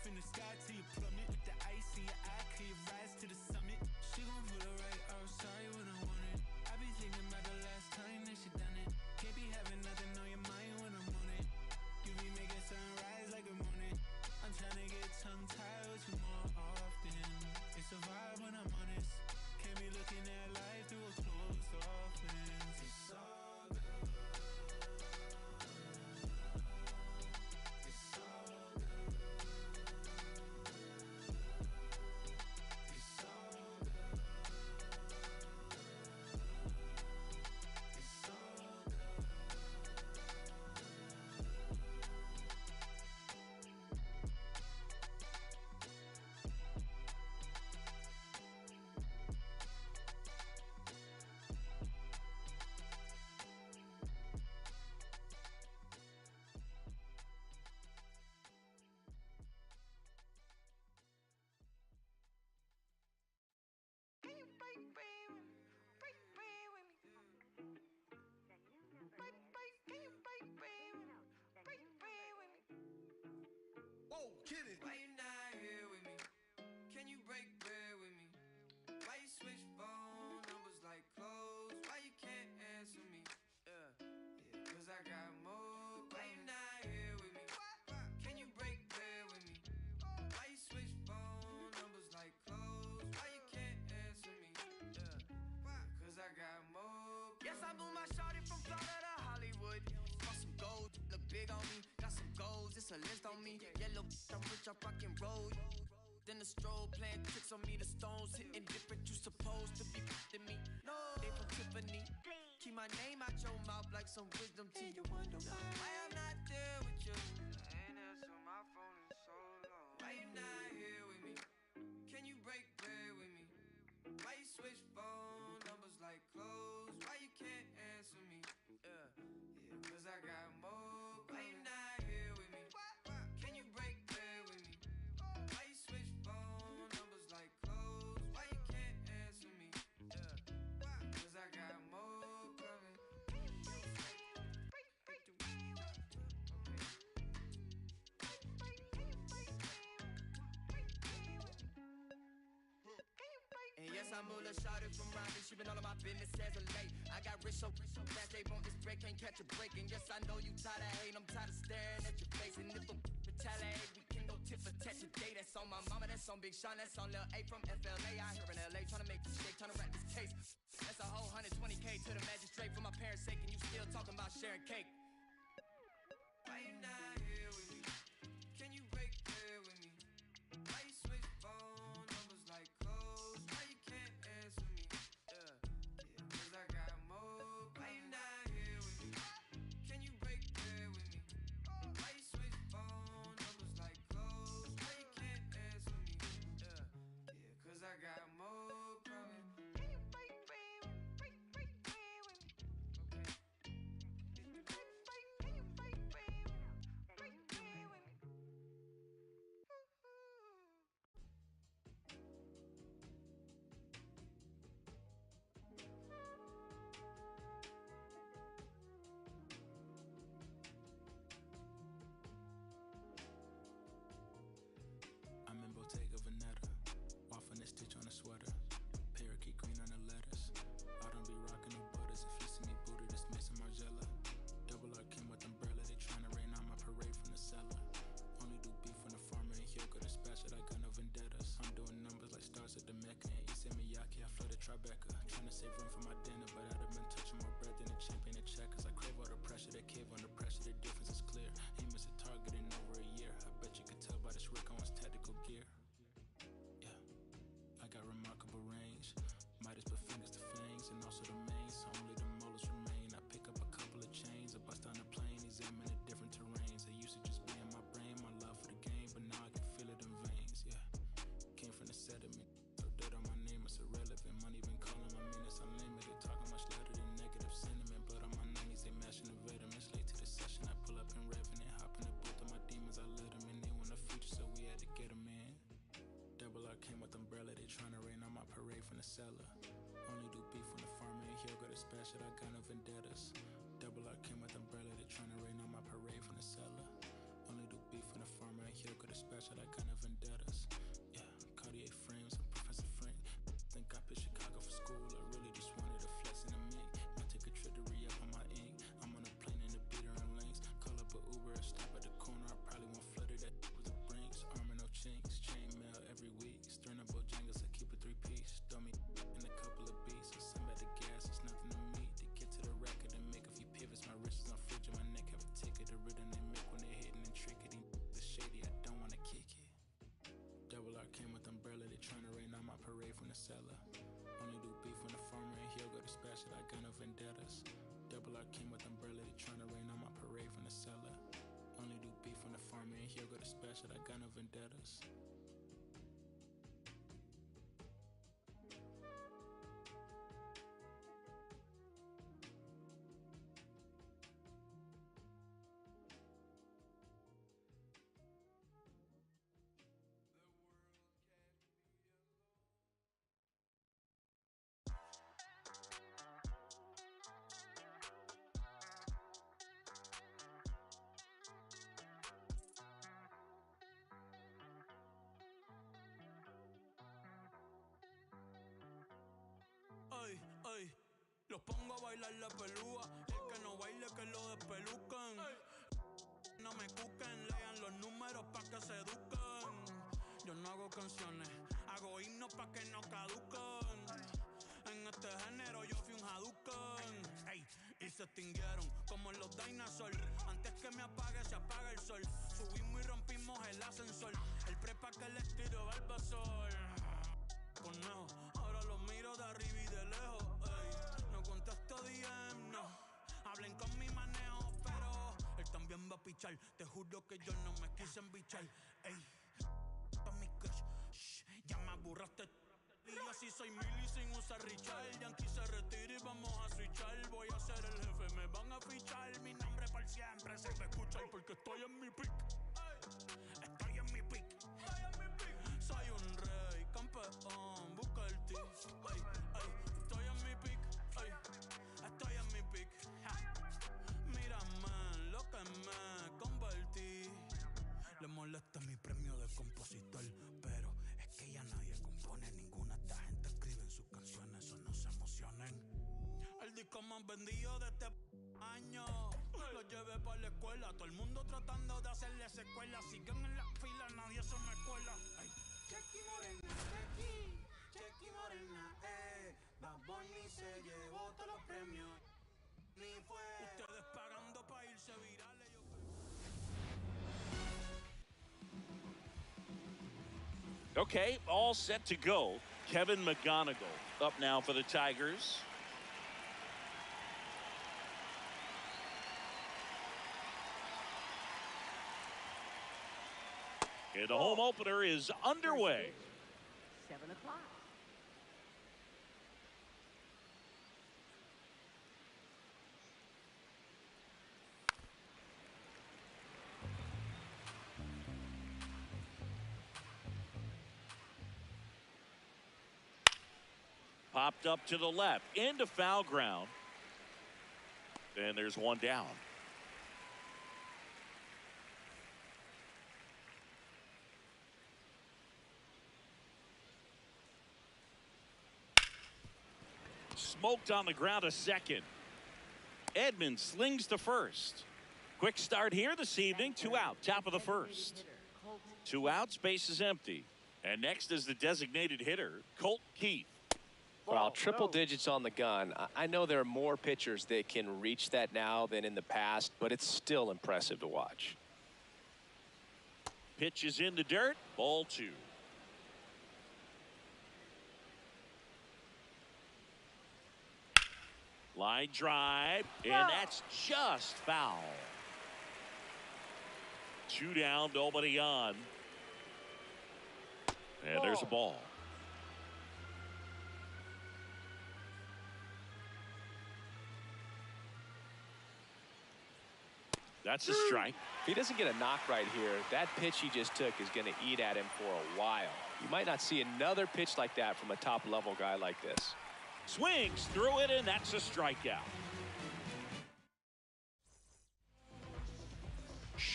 from the sky till you plummet. With the ice in your eye, can you rise to the summit? She gon' put it right outside when I want it. I be thinking about the last time that she done it. Can't be having nothing on your mind when I'm on it. You be making sunrise like a morning. I'm tryna get tongue-tied with you more often. It's a vibe when I'm honest. Can't be looking at life through a closed off lens. It's all good. It's all good. It's all good. It's all good. Whoa, get it. Why you not here with me? Can you break bread with me? Why you switch phone numbers like clothes? Why you can't answer me? Cause I got more. Why you not here with me? Can you break bread with me? Why you switch phone numbers like clothes? Why you can't answer me? Cause I got more. Yes, I moved my shorty from Florida to Hollywood. Bought some gold, look big on me. Got some goals, it's a list on me. Yellow, I'm rich, I rock and roll. Then the strobe playing tricks on me. The stones hitting different, you supposed to be than me. No, they from Tiffany. Keep my name out your mouth like some wisdom teeth. You wonder why I'm not there with you. I ain't answer my phone in so long. Why you not here with me? Can you break bread with me? Why you switch phone numbers like clothes? Why you can't answer me? Cause I got more. Why you not here with me? Can you break bread with me? Why you switch phone numbers like clothes? Why you can't answer me? Cause I got more coming. And yes, I'm Mula Shawty from Rhyming. She been all of my business as of late. I got rich so fast they want this break, can't catch a break. And yes, I know you tired of hating, I'm tired of staring at your face. And if I'm retaliate, we can go tit for tat today. That's on my mama, that's on Big Sean, that's on Lil A from FLA. Out here in LA, trying to make this shake, trying to wrap this case. That's a whole 120K to the magistrate for my parents' sake. And you still talking about sharing cake. Why you not here with me? Can you break bread with me? Why you switch phone numbers like clothes? Why you can't answer me? Cause I got more. Why you not here with me? Can you break bread with me? Why you switch phone numbers like clothes? Why you can't answer me? Cause I got more coming. Can you break bread with me? Break bread with me? Okay. Can you break bread with me? Break bread with me? I'm in Bottega Veneta, waffling a stitch on a sweater, parakeet green on the letters. I don't be rocking no butters. If you see me booted, it's Mason Margiela. Double R came with umbrella, they tryna rain on my parade from the cellar. Only do beef when the farmer and Hyoko dispatch it, I got no vendettas. I'm doing numbers like stars at the Mecca. And Issey Miyake, I flooded Tribeca. Tryna save room for my dinner, but I'd have been touching more bread than a champion at checkers. I crave all the pressure, they cave under pressure, the difference is clear. Ain't miss a target in over a year. I bet you could tell by this Rick Owens tactical gear. Yeah, I got remarkable range. Midas put fingers to fangs, and also the main, so only the molars remain. I pick up a couple of chains, I bust on the plane, examine the different terrains. They used to just be in my brain, my love for the game, but now I can feel it in veins, yeah. Came from the sediment, so dirt on my name, it's irrelevant. Money been calling my minutes unlimited, talking much louder than negative sentiment. Blood on my 90s, they mashing the vitamins. Late to the session, I pull up in Revenant, hop in the booth of my demons, I let them in. They want a feature, so we had to get them in. Double R came with umbrella, they tryna rain on my parade from the cellar. Only do beef when the farmer and Hyoko dispatch it, I got no vendettas. Double R came with umbrella, they tryna rain on my parade from the cellar. Only do beef when the farmer, and he'll go to special like kind of vendettas. Yeah, Cartier frames, a Professor Frank. Think I picked Chicago for school, I really just wanted to flex in a mink. Might take a trip to re-up on my ink. I'm on a plane in the beater and links. Call up a Uber, stop at the corner, I probably won't flooded that with the brinks. Armor no chinks, chain mail every week. Stirring up Bojangles, I keep a 3-piece. Throw me in a couple of beats, so send back the gas, it's nothing to me. To get to the record and make a few pivots, my wrist is on fridge and my neck have a ticket. The rhythm they make when they hitting and trickety. The shady, I don't wanna kick it. Double R came with umbrella, they tryna rain on my parade from the cellar. Only do beef when the farmer and he'll go to special, I got no vendettas. Double R came with umbrella, they tryna rain on my parade from the cellar. Only do beef when the farmer and he'll go to special, I got no vendettas. Ay, ay, los pongo a bailar la pelúa. Y el que no baile que lo despelucan. No me cuquen, lean los números pa' que se eduquen. Yo no hago canciones, hago himnos pa' que no caduquen. En este género yo fui un Hadouken. Ey, y se extinguieron como los dinosaurs. Antes que me apague, se apaga el sol. Subimos y rompimos el ascensor. El prepa que les tiro Barbasol. Conejo, ahora los miro de arriba y de lejos. Ey, no contesto DM, no. Hablen con mi manejo, pero él también va a pichar. Te juro que yo no me quise embichar. Ey, pa' mi crush, shh, ya me aburraste. Y yo sí soy Millie sin usar Richard. Yankee se retira y vamos a switchar. Voy a ser el jefe, me van a fichar. Mi nombre por siempre se me escucha porque estoy en mi pick. Estoy en mi pick. Soy un rey, campeón, busca el tip. Ay, ay, estoy en mi pick. Ay, estoy en mi pick. Mírame en lo que me convertí. Le molesta mi premio de compositor, pero es que ya nadie compone ninguna. Esta gente escribe en sus canciones, eso no se emocionen. El disco más vendido de este año lo llevé para la escuela. Todo el mundo tratando de hacerle secuela. Siguen en la fila, nadie se me cuela. Ay. Chequi Morena, Chequi Morena, Bad Bunny se llevó todos los premios. Ni fue. Ustedes pagando pa' irse virales. Okay, all set to go. Kevin McGonigal up now for the Tigers. And the home opener is underway. 7 o'clock. Popped up to the left into foul ground. And there's one down. Smoked on the ground a second. Edmonds slings to first. Quick start here this evening. 2 out, top of the first. 2 outs, base is empty. And next is the designated hitter, Colt Keith. Well, triple digits on the gun. I know there are more pitchers that can reach that now than in the past, but it's still impressive to watch. Pitch is in the dirt. Ball 2. Line drive, and that's just foul. 2 down, nobody on. And there's a ball. That's a strike. If he doesn't get a knock right here, that pitch he just took is going to eat at him for a while. You might not see another pitch like that from a top-level guy like this. Swings through it, and that's a strikeout.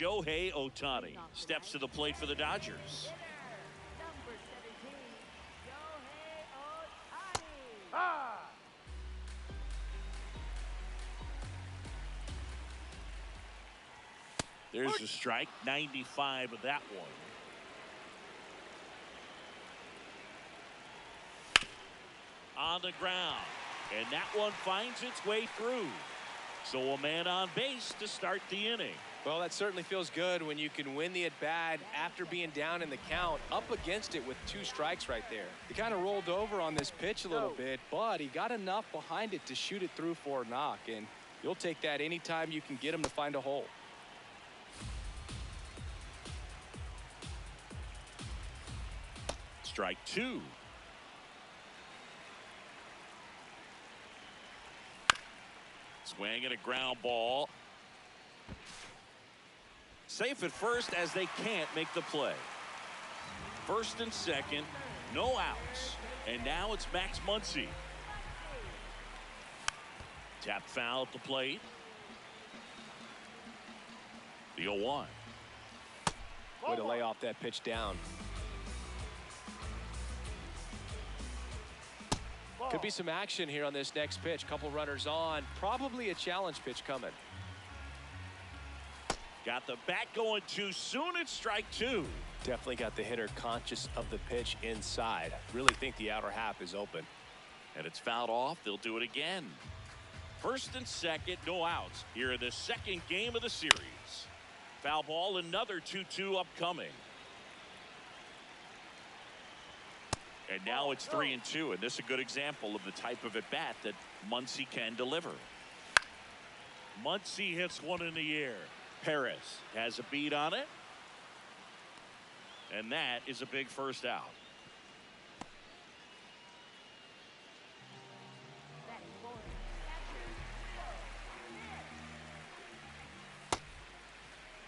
Shohei Ohtani steps to the plate for the Dodgers. Number 17, Shohei Ohtani. Ah! There's a strike, 95 of that one. On the ground, and that one finds its way through. So a man on base to start the inning. Well, that certainly feels good when you can win the at-bat after being down in the count, up against it with 2 strikes right there. He kind of rolled over on this pitch a little bit, but he got enough behind it to shoot it through for a knock, and you'll take that anytime you can get him to find a hole. Strike 2. Swing and a ground ball. Safe at first as they can't make the play. First and second, no outs. And now it's Max Muncy. Tap foul at the plate. The 0-1. Way to lay off that pitch down. Could be some action here on this next pitch. Couple runners on. Probably a challenge pitch coming. Got the bat going too soon. It's strike 2. Definitely got the hitter conscious of the pitch inside. Really think the outer half is open. And it's fouled off. They'll do it again. First and second, no outs. Here in the second game of the series. Foul ball, another 2-2 upcoming. And now it's 3-2, and this is a good example of the type of at-bat that Muncy can deliver. Muncy hits one in the air. Perez has a beat on it. And that is a big first out.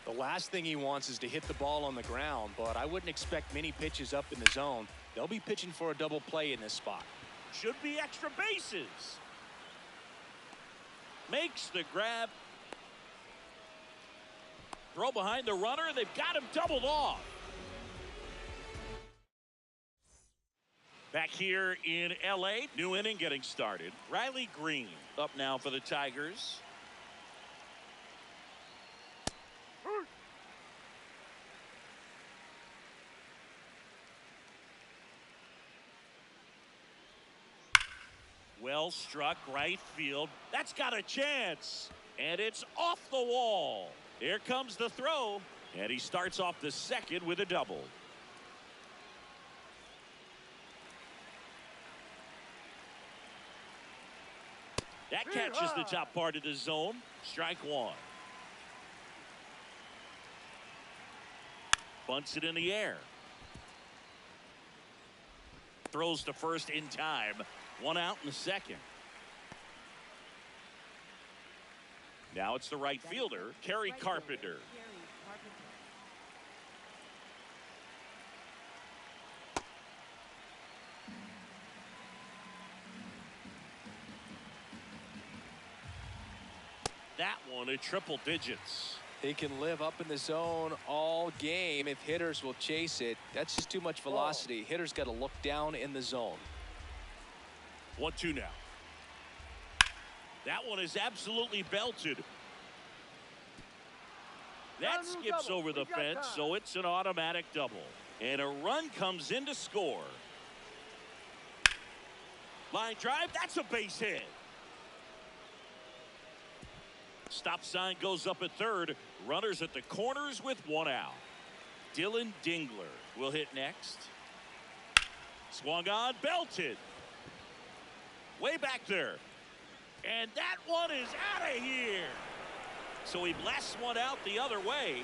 The last thing he wants is to hit the ball on the ground, but I wouldn't expect many pitches up in the zone. They'll be pitching for a double play in this spot. Should be extra bases. Makes the grab. Throw behind the runner. They've got him doubled off. Back here in L.A., new inning getting started. Riley Green up now for the Tigers. Well struck right field. That's got a chance. And it's off the wall. Here comes the throw. And he starts off the second with a double. That catches the top part of the zone. Strike 1. Bunts it in the air. Throws to first in time. 1 out in the second. Now it's the right fielder, Kerry Carpenter. That one at triple digits. He can live up in the zone all game if hitters will chase it. That's just too much velocity. Hitters got to look down in the zone. 1-2 now. That one is absolutely belted. That skips over the fence, so it's an automatic double. And a run comes in to score. Line drive, that's a base hit. Stop sign goes up at third. Runners at the corners with 1 out. Dylan Dingler will hit next. Swung on, belted. Way back there. And that one is out of here. So he blasts one out the other way.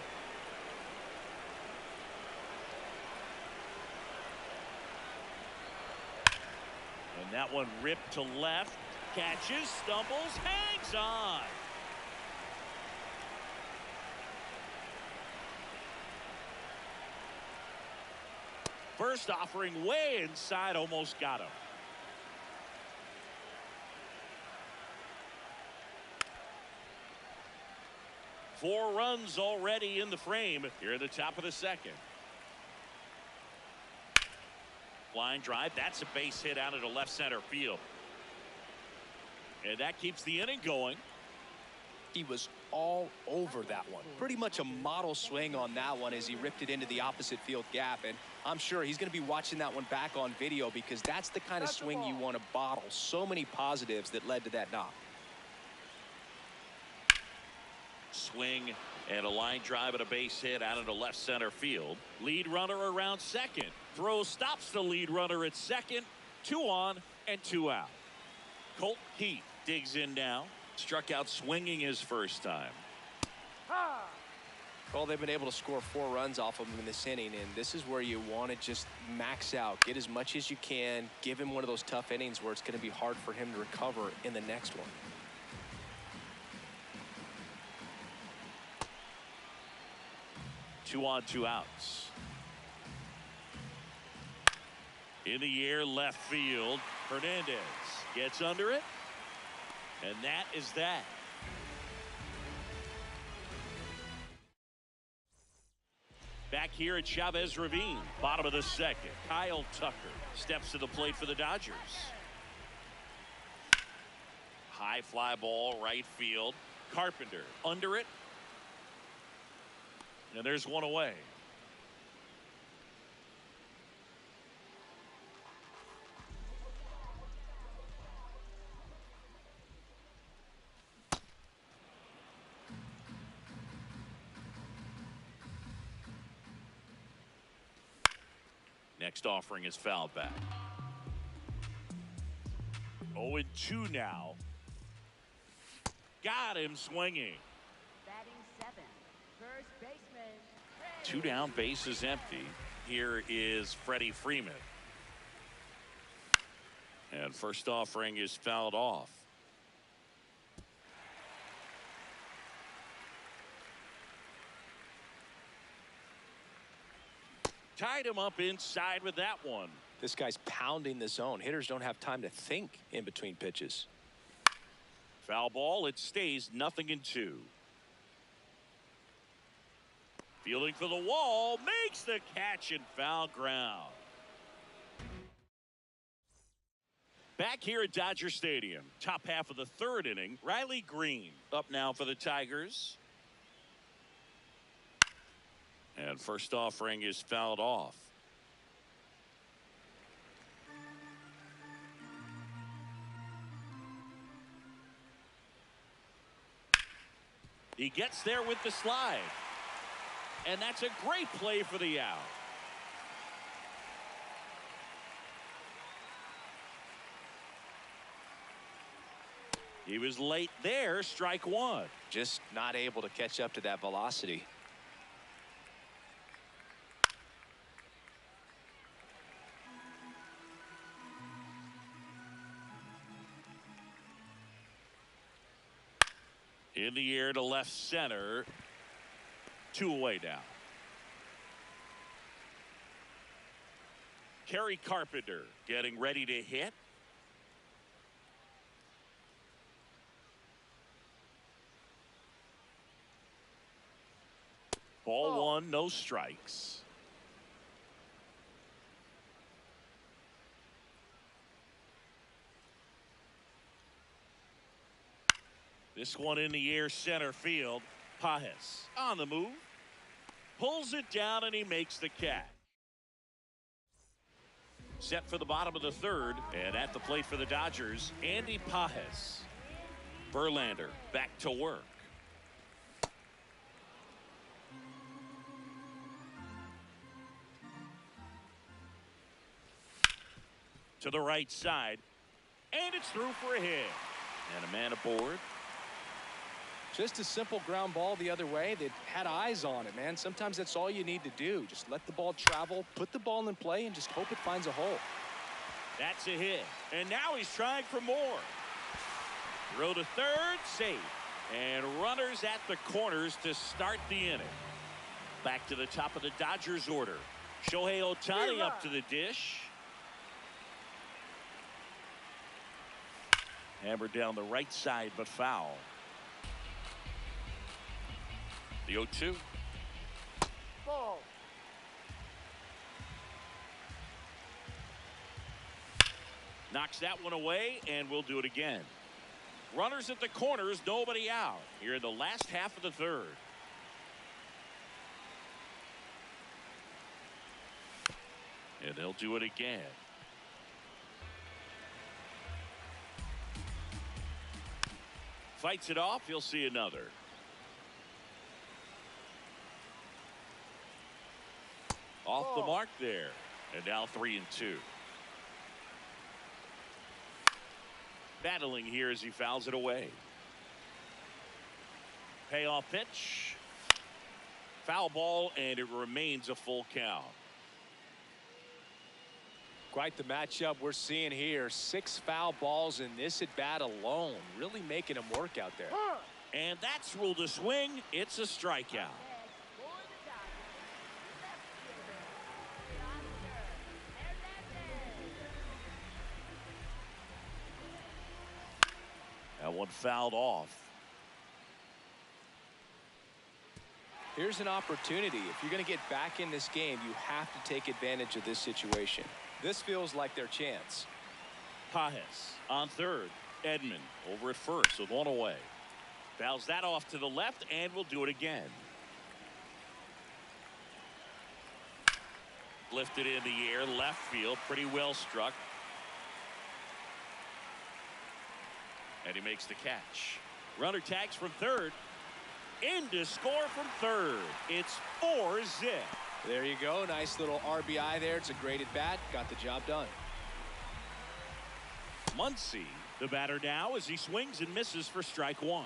And that one ripped to left. Catches, stumbles, hangs on. First offering way inside, almost got him. 4 runs already in the frame here at the top of the second. Line drive. That's a base hit out into left center field. And that keeps the inning going. He was all over that one. Pretty much a model swing on that one as he ripped it into the opposite field gap. And I'm sure he's going to be watching that one back on video because that's the kind of swing you want to bottle. So many positives that led to that knock. Swing and a line drive and a base hit out into left center field. Lead runner around second. Throw stops the lead runner at second. 2 on and 2 out. Colt Heath digs in now. Struck out swinging his first time. Well, they've been able to score 4 runs off of him in this inning, and this is where you want to just max out, get as much as you can, give him one of those tough innings where it's going to be hard for him to recover in the next one. Two on, 2 outs. In the air, left field. Hernandez gets under it. And that is that. Back here at Chavez Ravine, bottom of the second. Kyle Tucker steps to the plate for the Dodgers. High fly ball, right field. Carpenter under it. And there's one away. Next offering is fouled back. 0-2 now. Got him swinging. Batting 7, first baseman. 2 down, base is empty. Here is Freddie Freeman. And first offering is fouled off. Tied him up inside with that one. This guy's pounding the zone. Hitters don't have time to think in between pitches. Foul ball. It stays 0-2. Fielding for the wall. Makes the catch in foul ground. Back here at Dodger Stadium. Top half of the 3rd inning. Riley Green up now for the Tigers. And first offering is fouled off. He gets there with the slide. And that's a great play for the out. He was late there, strike 1. Just not able to catch up to that velocity. In the air to left center. 2 away now. Kerry Carpenter getting ready to hit. Ball 1, no strikes. This one in the air, center field. Pajes on the move. Pulls it down and he makes the catch. Set for the bottom of the 3rd, and at the plate for the Dodgers, Andy Pajes. Verlander back to work. To the right side, and it's through for a hit. And a man aboard. Just a simple ground ball the other way that had eyes on it, man. Sometimes that's all you need to do. Just let the ball travel, put the ball in play, and just hope it finds a hole. That's a hit. And now he's trying for more. Throw to 3rd, safe. And runners at the corners to start the inning. Back to the top of the Dodgers order. Shohei Ohtani up to the dish. Hammered down the right side, but foul. The 0-2. Ball. Knocks that one away, and we'll do it again. Runners at the corners, nobody out here in the last half of the third. And they'll do it again. Fights it off. You'll see another. Off the mark there. And now 3-2. Battling here as he fouls it away. Payoff pitch. Foul ball, and it remains a full count. Quite the matchup we're seeing here. 6 foul balls in this at bat alone. Really making him work out there. And that's ruled a swing. It's a strikeout. That one fouled off. Here's an opportunity. If you're going to get back in this game, you have to take advantage of this situation. This feels like their chance. Pajes on third. Edman over at first with one away. Fouls that off to the left, and we'll do it again. Lifted in the air, left field, pretty well struck. And he makes the catch. Runner tags from third. In to score from third. It's 4-zip. There you go. Nice little RBI there. It's a great at bat. Got the job done. Muncy, the batter now, as he swings and misses for strike one.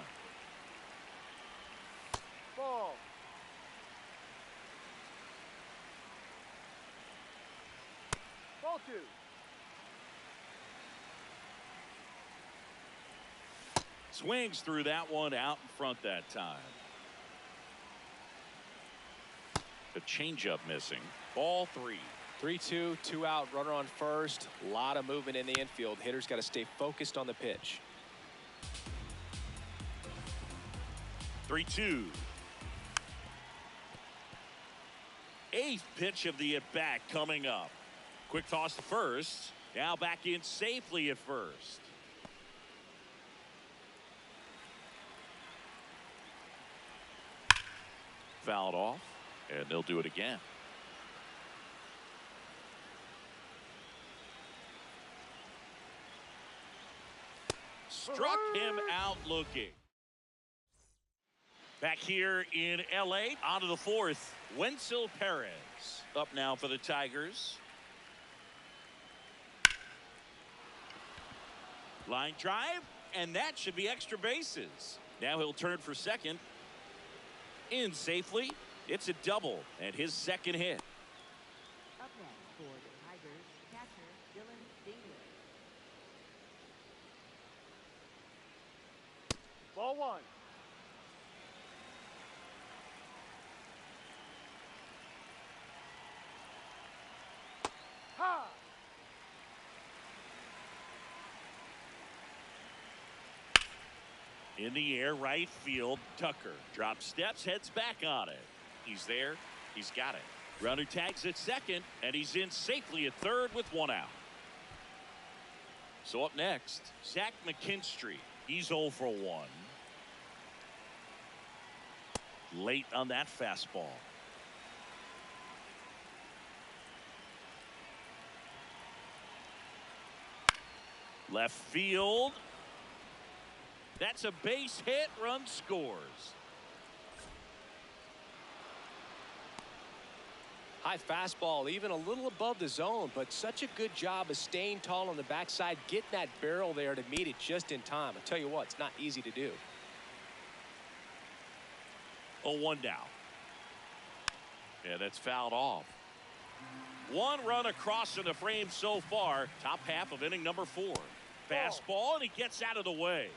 Ball. Ball 2. Swings through that one out in front that time. The changeup missing. Ball 3. 3-2, 2 out, runner on first. A lot of movement in the infield. Hitter's got to stay focused on the pitch. 3-2. 8th pitch of the at-bat coming up. Quick toss to first. Now back in safely at first. Fouled off, and they'll do it again. Struck him out looking. Back here in L.A., on to the 4th. Wenzel Perez up now for the Tigers. Line drive, and that should be extra bases. Now he'll turn for second. In safely. It's a double and his second hit. Up next for the Tigers, catcher Dylan Dingler. Ball 1. Ha! In the air, right field. Tucker drops steps, heads back on it. He's there. He's got it. Runner tags at second, and he's in safely at third with one out. So up next, Zach McKinstry. He's 0 for 1. Late on that fastball. Left field. That's a base hit. Run scores. High fastball, even a little above the zone, but such a good job of staying tall on the backside, getting that barrel there to meet it just in time. I tell you what, it's not easy to do. 0-1 down. Yeah, that's fouled off. One run across in the frame so far. Top half of inning number 4. Fastball, and he gets out of the way.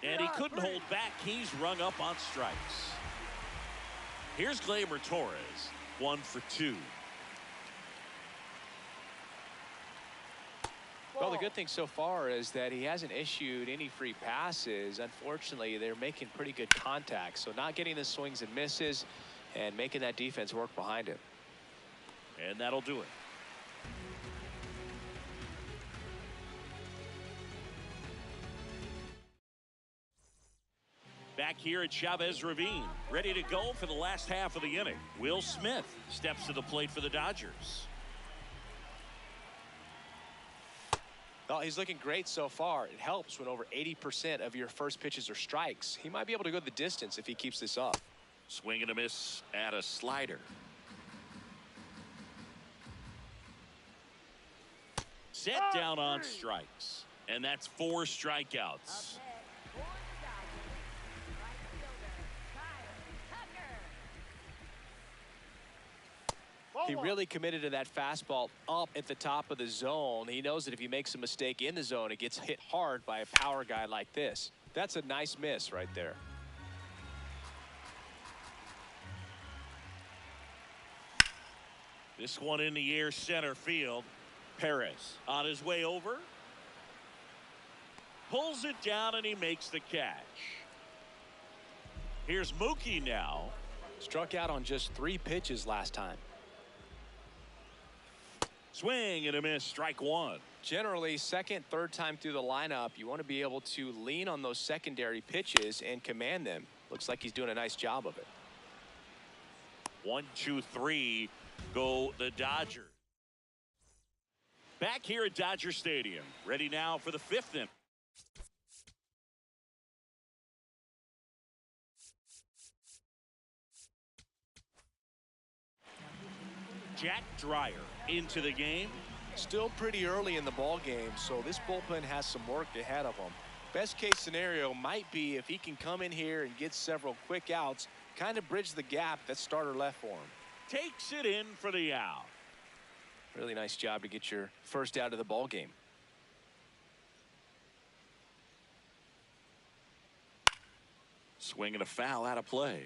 And he couldn't hold back. He's rung up on strikes. Here's Gleyber Torres, 1 for 2. Well, the good thing so far is that he hasn't issued any free passes. Unfortunately, they're making pretty good contact. So not getting the swings and misses and making that defense work behind him. And that'll do it. Back here at Chavez Ravine, ready to go for the last half of the inning. Will Smith steps to the plate for the Dodgers. Well, he's looking great so far. It helps when over 80% of your first pitches are strikes. He might be able to go the distance if he keeps this up. Swing and a miss at a slider. Set down on strikes. And that's 4 strikeouts. He really committed to that fastball up at the top of the zone. He knows that if he makes a mistake in the zone, it gets hit hard by a power guy like this. That's a nice miss right there. This one in the air center field. Perez on his way over. Pulls it down and he makes the catch. Here's Mookie now. Struck out on just 3 pitches last time. Swing and a miss, strike 1. Generally, second, third time through the lineup, you want to be able to lean on those secondary pitches and command them. Looks like he's doing a nice job of it. 1, 2, 3 go the Dodgers. Back here at Dodger Stadium, ready now for the 5th inning. Jack Dreyer into the game. Still pretty early in the ball game, so this bullpen has some work ahead of him. Best case scenario might be if he can come in here and get several quick outs, kind of bridge the gap that starter left for him. Takes it in for the out. Really nice job to get your first out of the ball game. Swing and a foul out of play.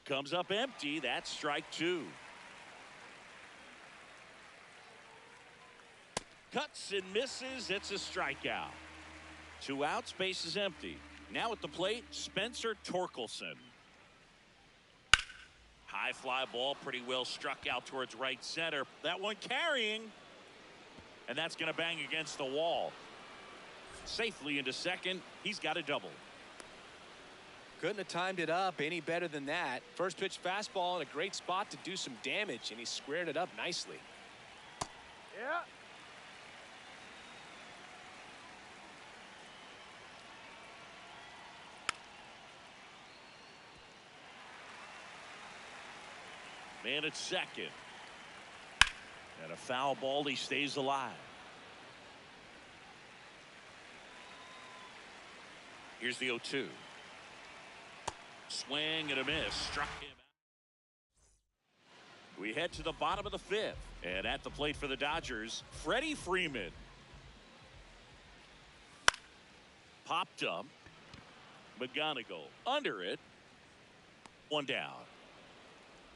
Comes up empty. That's strike 2. Cuts and misses. It's a strikeout. 2 outs. Base is empty. Now at the plate, Spencer Torkelson. High fly ball, pretty well struck out towards right center. That one carrying. And that's going to bang against the wall. Safely into second. He's got a double. Couldn't have timed it up any better than that. First pitch fastball in a great spot to do some damage, and he squared it up nicely. Yeah. Man at second. And a foul ball. He stays alive. Here's the 0-2. Swing and a miss. Struck him out. We head to the bottom of the 5th. And at the plate for the Dodgers, Freddie Freeman. Popped up. McGonigal under it. 1 down.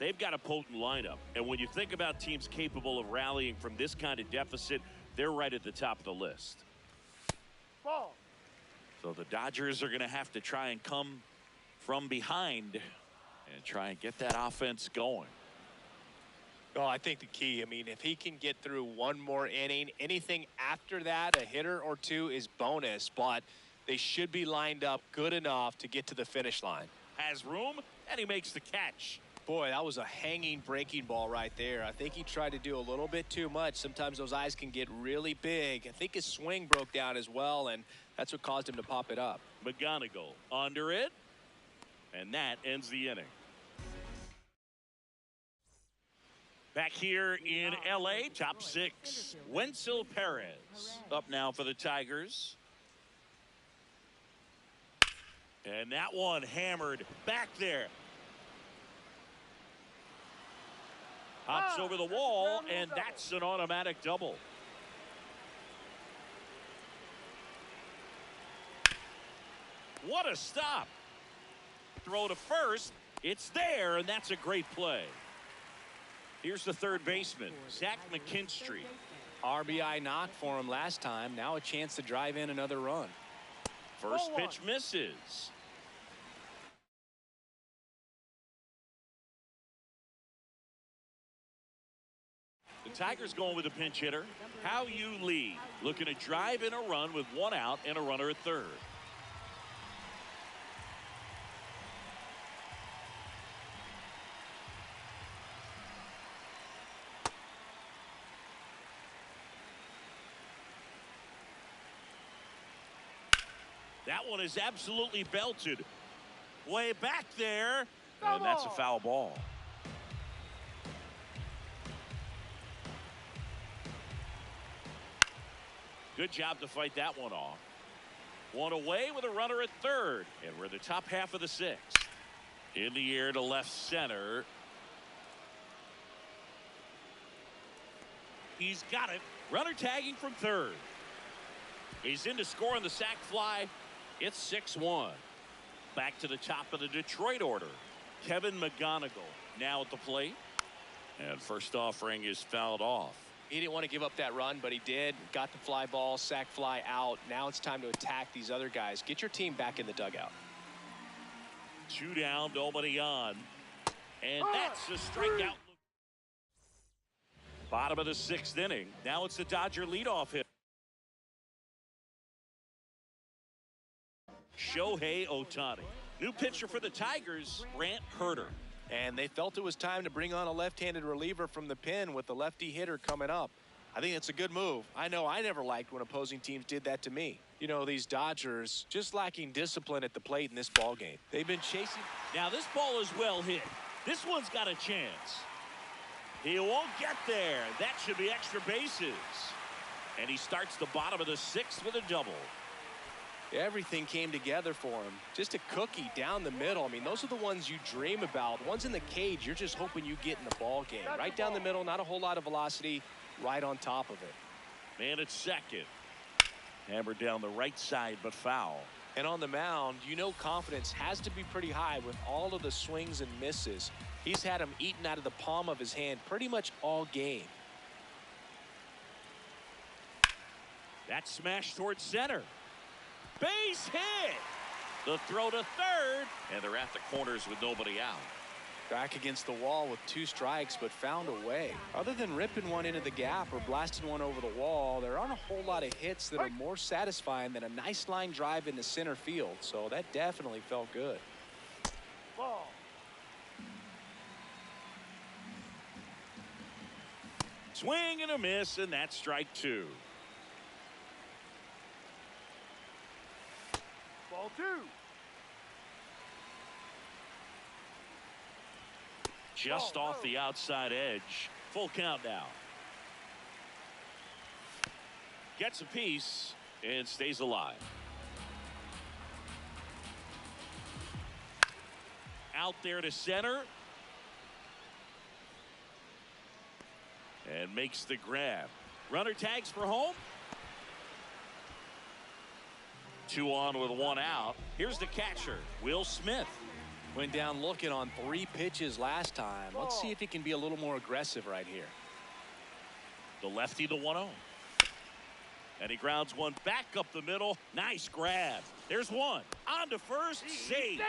They've got a potent lineup. And when you think about teams capable of rallying from this kind of deficit, they're right at the top of the list. Ball. So the Dodgers are going to have to try and come from behind and try and get that offense going. Well, I think the key, I mean, if he can get through 1 more inning, anything after that, a hitter or 2 is bonus, but they should be lined up good enough to get to the finish line. Has room, and he makes the catch. Boy, that was a hanging breaking ball right there. I think he tried to do a little bit too much. Sometimes those eyes can get really big. I think his swing broke down as well, and that's what caused him to pop it up. McGonigal under it. And that ends the inning. Back here in L.A., top 6. Wenzel Perez up now for the Tigers. And that one hammered back there. Hops over the wall, and that's an automatic double. What a stop. Throw to first. It's there, and that's a great play. Here's the third baseman, Zach McKinstry. RBI knock for him last time. Now a chance to drive in another run. First pitch misses. The Tigers going with a pinch hitter. How you lead. Looking to drive in a run with one out and a runner at third. That one is absolutely belted. Way back there. And that's a foul ball. Good job to fight that one off. One away with a runner at third. And we're in the top half of the sixth. In the air to left center. He's got it. Runner tagging from third. He's in to score on the sac fly. It's 6-1. Back to the top of the Detroit order. Kevin McGonigal now at the plate. And first offering is fouled off. He didn't want to give up that run, but he did. Got the fly ball, sac fly out. Now it's time to attack these other guys. Get your team back in the dugout. 2 down, nobody on. And that's a strikeout. Bottom of the 6th inning. Now it's the Dodger leadoff hit. Shohei Ohtani. New pitcher for the Tigers, Grant Herter. And they felt it was time to bring on a left-handed reliever from the pen with the lefty hitter coming up. I think it's a good move. I know I never liked when opposing teams did that to me. You know, these Dodgers just lacking discipline at the plate in this ball game. They've been chasing. Now this ball is well hit. This one's got a chance. He won't get there. That should be extra bases. And he starts the bottom of the 6th with a double. Everything came together for him. Just a cookie down the middle. I mean, those are the ones you dream about. The ones in the cage, you're just hoping you get in the ball game. Right down the middle, not a whole lot of velocity, right on top of it. Man at second. Hammered down the right side, but foul. And on the mound, you know confidence has to be pretty high with all of the swings and misses. He's had them eaten out of the palm of his hand pretty much all game. That smash towards center. Base hit. The throw to third. And they're at the corners with nobody out. Back against the wall with 2 strikes, but found a way. Other than ripping one into the gap or blasting one over the wall, there aren't a whole lot of hits that are more satisfying than a nice line drive into center field. So that definitely felt good. Ball. Swing and a miss, and that's strike 2. Ball 2. Just off the outside edge. Full count now. Gets a piece and stays alive. Out there to center. And makes the grab. Runner tags for home. 2 on with 1 out. Here's the catcher, Will Smith. Went down looking on 3 pitches last time. Let's see if he can be a little more aggressive right here. The lefty, the 1-0. And he grounds one back up the middle. Nice grab. There's one. On to first, safe.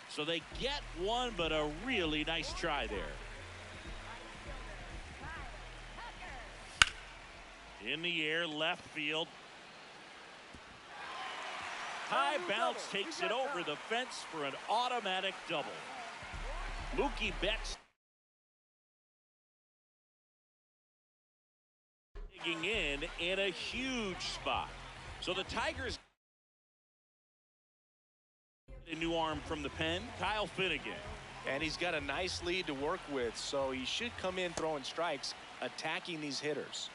So they get one, but a really nice try there. In the air, left field. High bounce takes it over the fence for an automatic double. Mookie Betts digging in a huge spot. So the Tigers, a new arm from the pen, Kyle Finnegan. And he's got a nice lead to work with, so he should come in throwing strikes, attacking these hitters.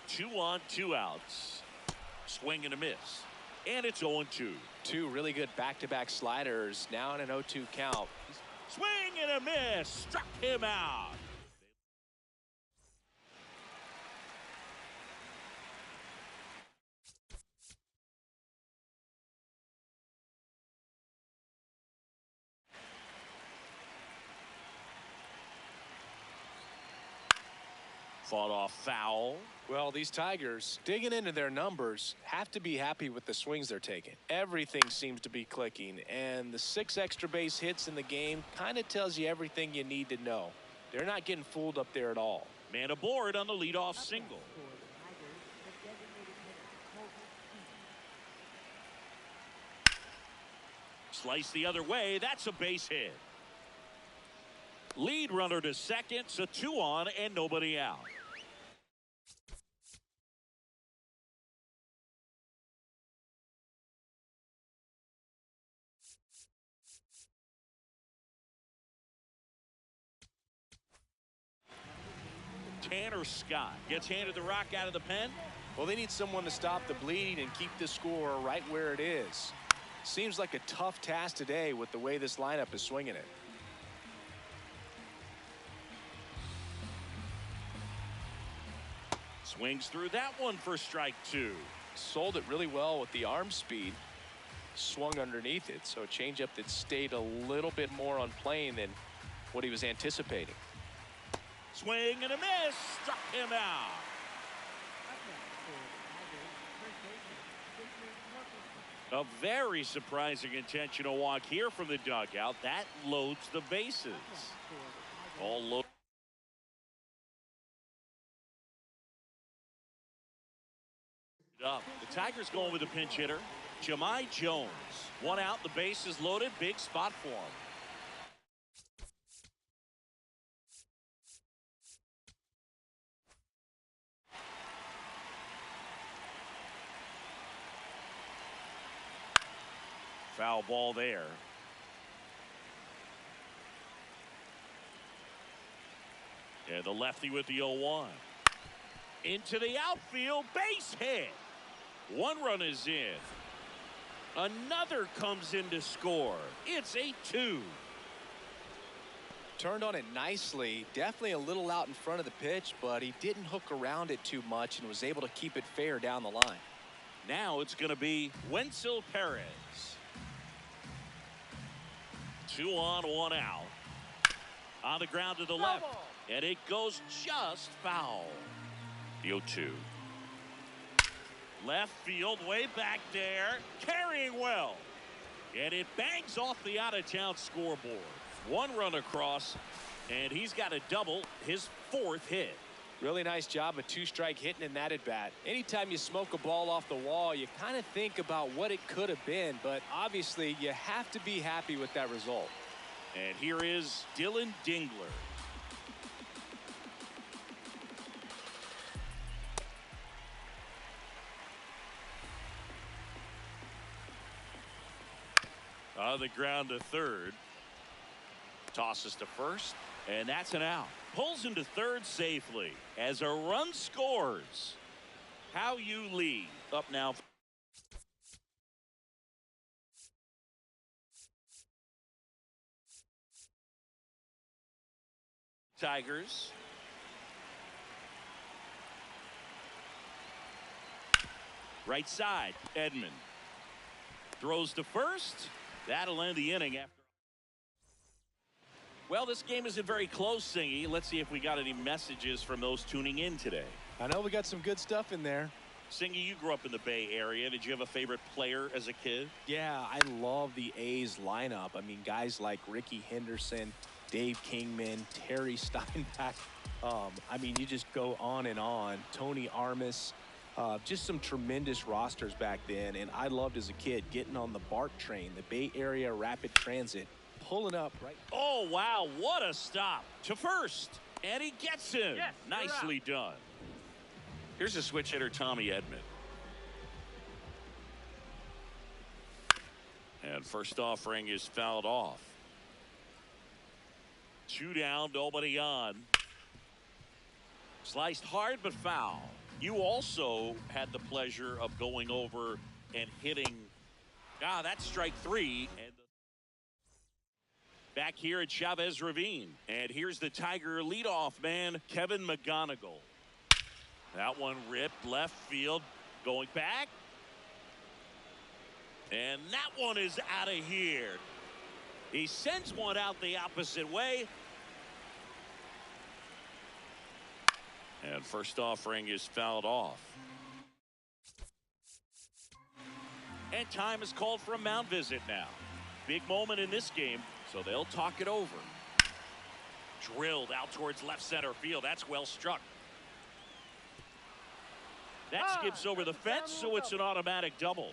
2 on, 2 outs. Swing and a miss. And it's 0-2. 2 really good back-to-back sliders. Now in an 0-2 count. Swing and a miss. Struck him out. Fought off foul. Well, these Tigers, digging into their numbers, have to be happy with the swings they're taking. Everything seems to be clicking, and the 6 extra base hits in the game kind of tells you everything you need to know. They're not getting fooled up there at all. Man aboard on the leadoff single. Slice the other way. That's a base hit. Lead runner to second, so 2 on and nobody out. Tanner Scott gets handed the rock out of the pen. Well, they need someone to stop the bleed and keep the score right where it is. Seems like a tough task today with the way this lineup is swinging it. Swings through that one for strike 2. Sold it really well with the arm speed. Swung underneath it, so a changeup that stayed a little bit more on plane than what he was anticipating. Swing and a miss. Struck him out. A very surprising intentional walk here from the dugout. That loads the bases. All loaded. Up. The Tigers going with a pinch hitter. Jahmai Jones. 1 out. The bases loaded. Big spot for him. Foul ball there. And the lefty with the 0-1. Into the outfield. Base hit. 1 run is in. Another comes in to score. It's 8-2. Turned on it nicely. Definitely a little out in front of the pitch, but he didn't hook around it too much and was able to keep it fair down the line. Now it's going to be Wenzel Perez. 2 on, 1 out. On the ground to the left. And it goes just foul. The 0-2. Left field, way back there. Carrying well. And it bangs off the out-of-town scoreboard. 1 run across, and he's got a double, his 4th hit. Really nice job of 2-strike hitting in that at-bat. Anytime you smoke a ball off the wall, you kind of think about what it could have been, but obviously you have to be happy with that result. And here is Dylan Dingler. On the ground to third. Tosses to first, and that's an out. Pulls into third safely as a run scores. How you lead. Up now. Tigers. Right side, Edman. Throws to first. That'll end the inning after. Well, this game isn't very close, Singy. Let's see if we got any messages from those tuning in today. I know we got some good stuff in there. Singy, you grew up in the Bay Area. Did you have a favorite player as a kid? Yeah, I love the A's lineup. I mean, guys like Ricky Henderson, Dave Kingman, Terry Steinbach. I mean, you just go on and on. Tony Armas. Just some tremendous rosters back then. And I loved as a kid getting on the BART train, the Bay Area Rapid Transit, pulling up right. Oh, wow. What a stop to first. And he gets him. Yes, nicely done. Here's a switch hitter, Tommy Edman. And first offering is fouled off. 2 down, nobody on. Sliced hard but foul. You also had the pleasure of going over and hitting. That's strike 3. And back here at Chavez Ravine. And here's the Tiger leadoff man, Kevin McGonigal. That one ripped left field, going back. And that one is out of here. He sends one out the opposite way. And first offering is fouled off. And time is called for a mound visit now. Big moment in this game, so they'll talk it over. Drilled out towards left center field. That's well struck. That skips over the fence, so it's an automatic double.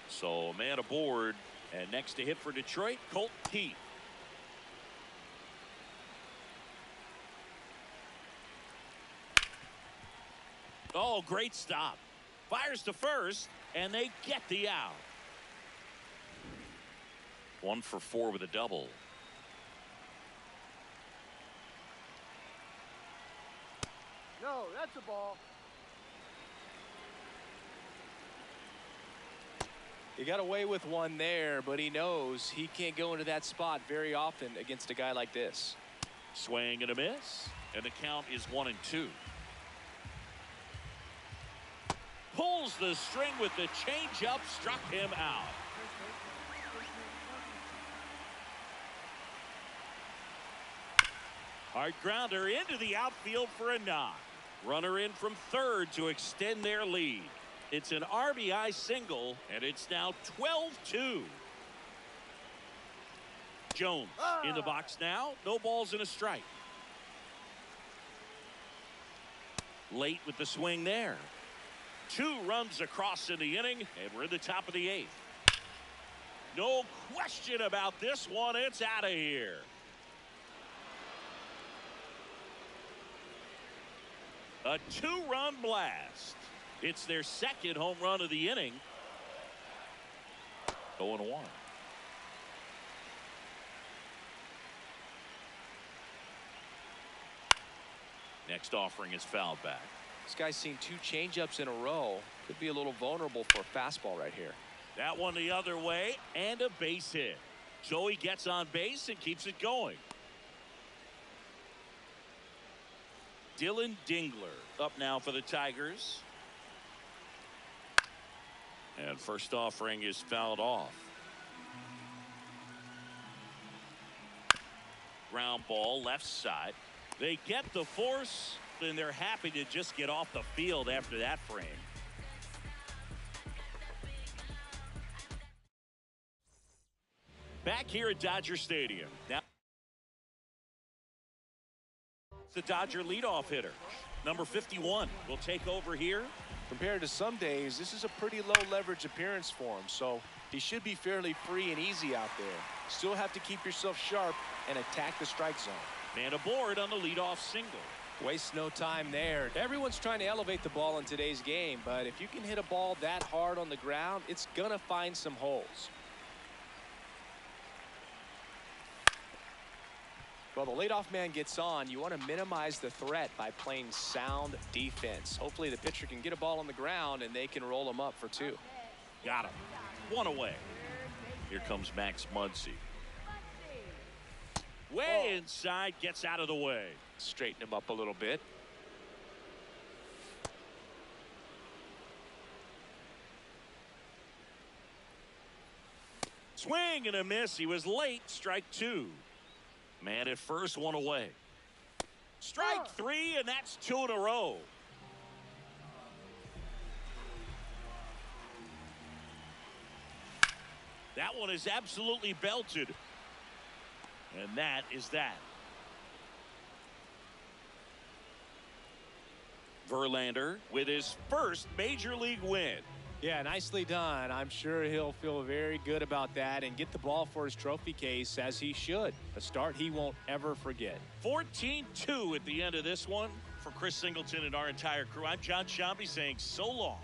So a man aboard, and next to hit for Detroit, Colt Heath. Oh, great stop. Fires to first, and they get the out. 1 for 4 with a double. No, that's a ball. He got away with one there, but he knows he can't go into that spot very often against a guy like this. Swing and a miss, and the count is 1-2. Pulls the string with the changeup, struck him out. Hard grounder into the outfield for a knock. Runner in from third to extend their lead. It's an RBI single, and it's now 12-2. Jones in the box now. No balls and a strike. Late with the swing there. 2 runs across in the inning, and we're in the top of the 8th. No question about this one. It's out of here. A 2-run blast. It's their second home run of the inning. 0-1. Next offering is fouled back. This guy's seen 2 changeups in a row. Could be a little vulnerable for a fastball right here. That one the other way, and a base hit. So he gets on base and keeps it going. Dylan Dingler up now for the Tigers. And first offering is fouled off. Ground ball left side. They get the force, and they're happy to just get off the field after that frame. Back here at Dodger Stadium. Now the Dodger leadoff hitter, number 51, will take over here. Compared to some days, this is a pretty low leverage appearance for him, so he should be fairly free and easy out there. Still have to keep yourself sharp and attack the strike zone. Man aboard on the leadoff single. Waste no time there. Everyone's trying to elevate the ball in today's game, but if you can hit a ball that hard on the ground, it's gonna find some holes. Well, the leadoff man gets on. You want to minimize the threat by playing sound defense. Hopefully the pitcher can get a ball on the ground and they can roll him up for 2. Got him. 1 away. Here comes Max Muncy. Way inside, gets out of the way. Straighten him up a little bit. Swing and a miss. He was late. Strike 2. Man at first, 1 away. Strike 3, and that's 2 in a row. That one is absolutely belted. And that is that. Verlander with his first major league win. Yeah, nicely done. I'm sure he'll feel very good about that and get the ball for his trophy case, as he should. A start he won't ever forget. 14-2 at the end of this one. For Chris Singleton and our entire crew, I'm John Shambi saying so long.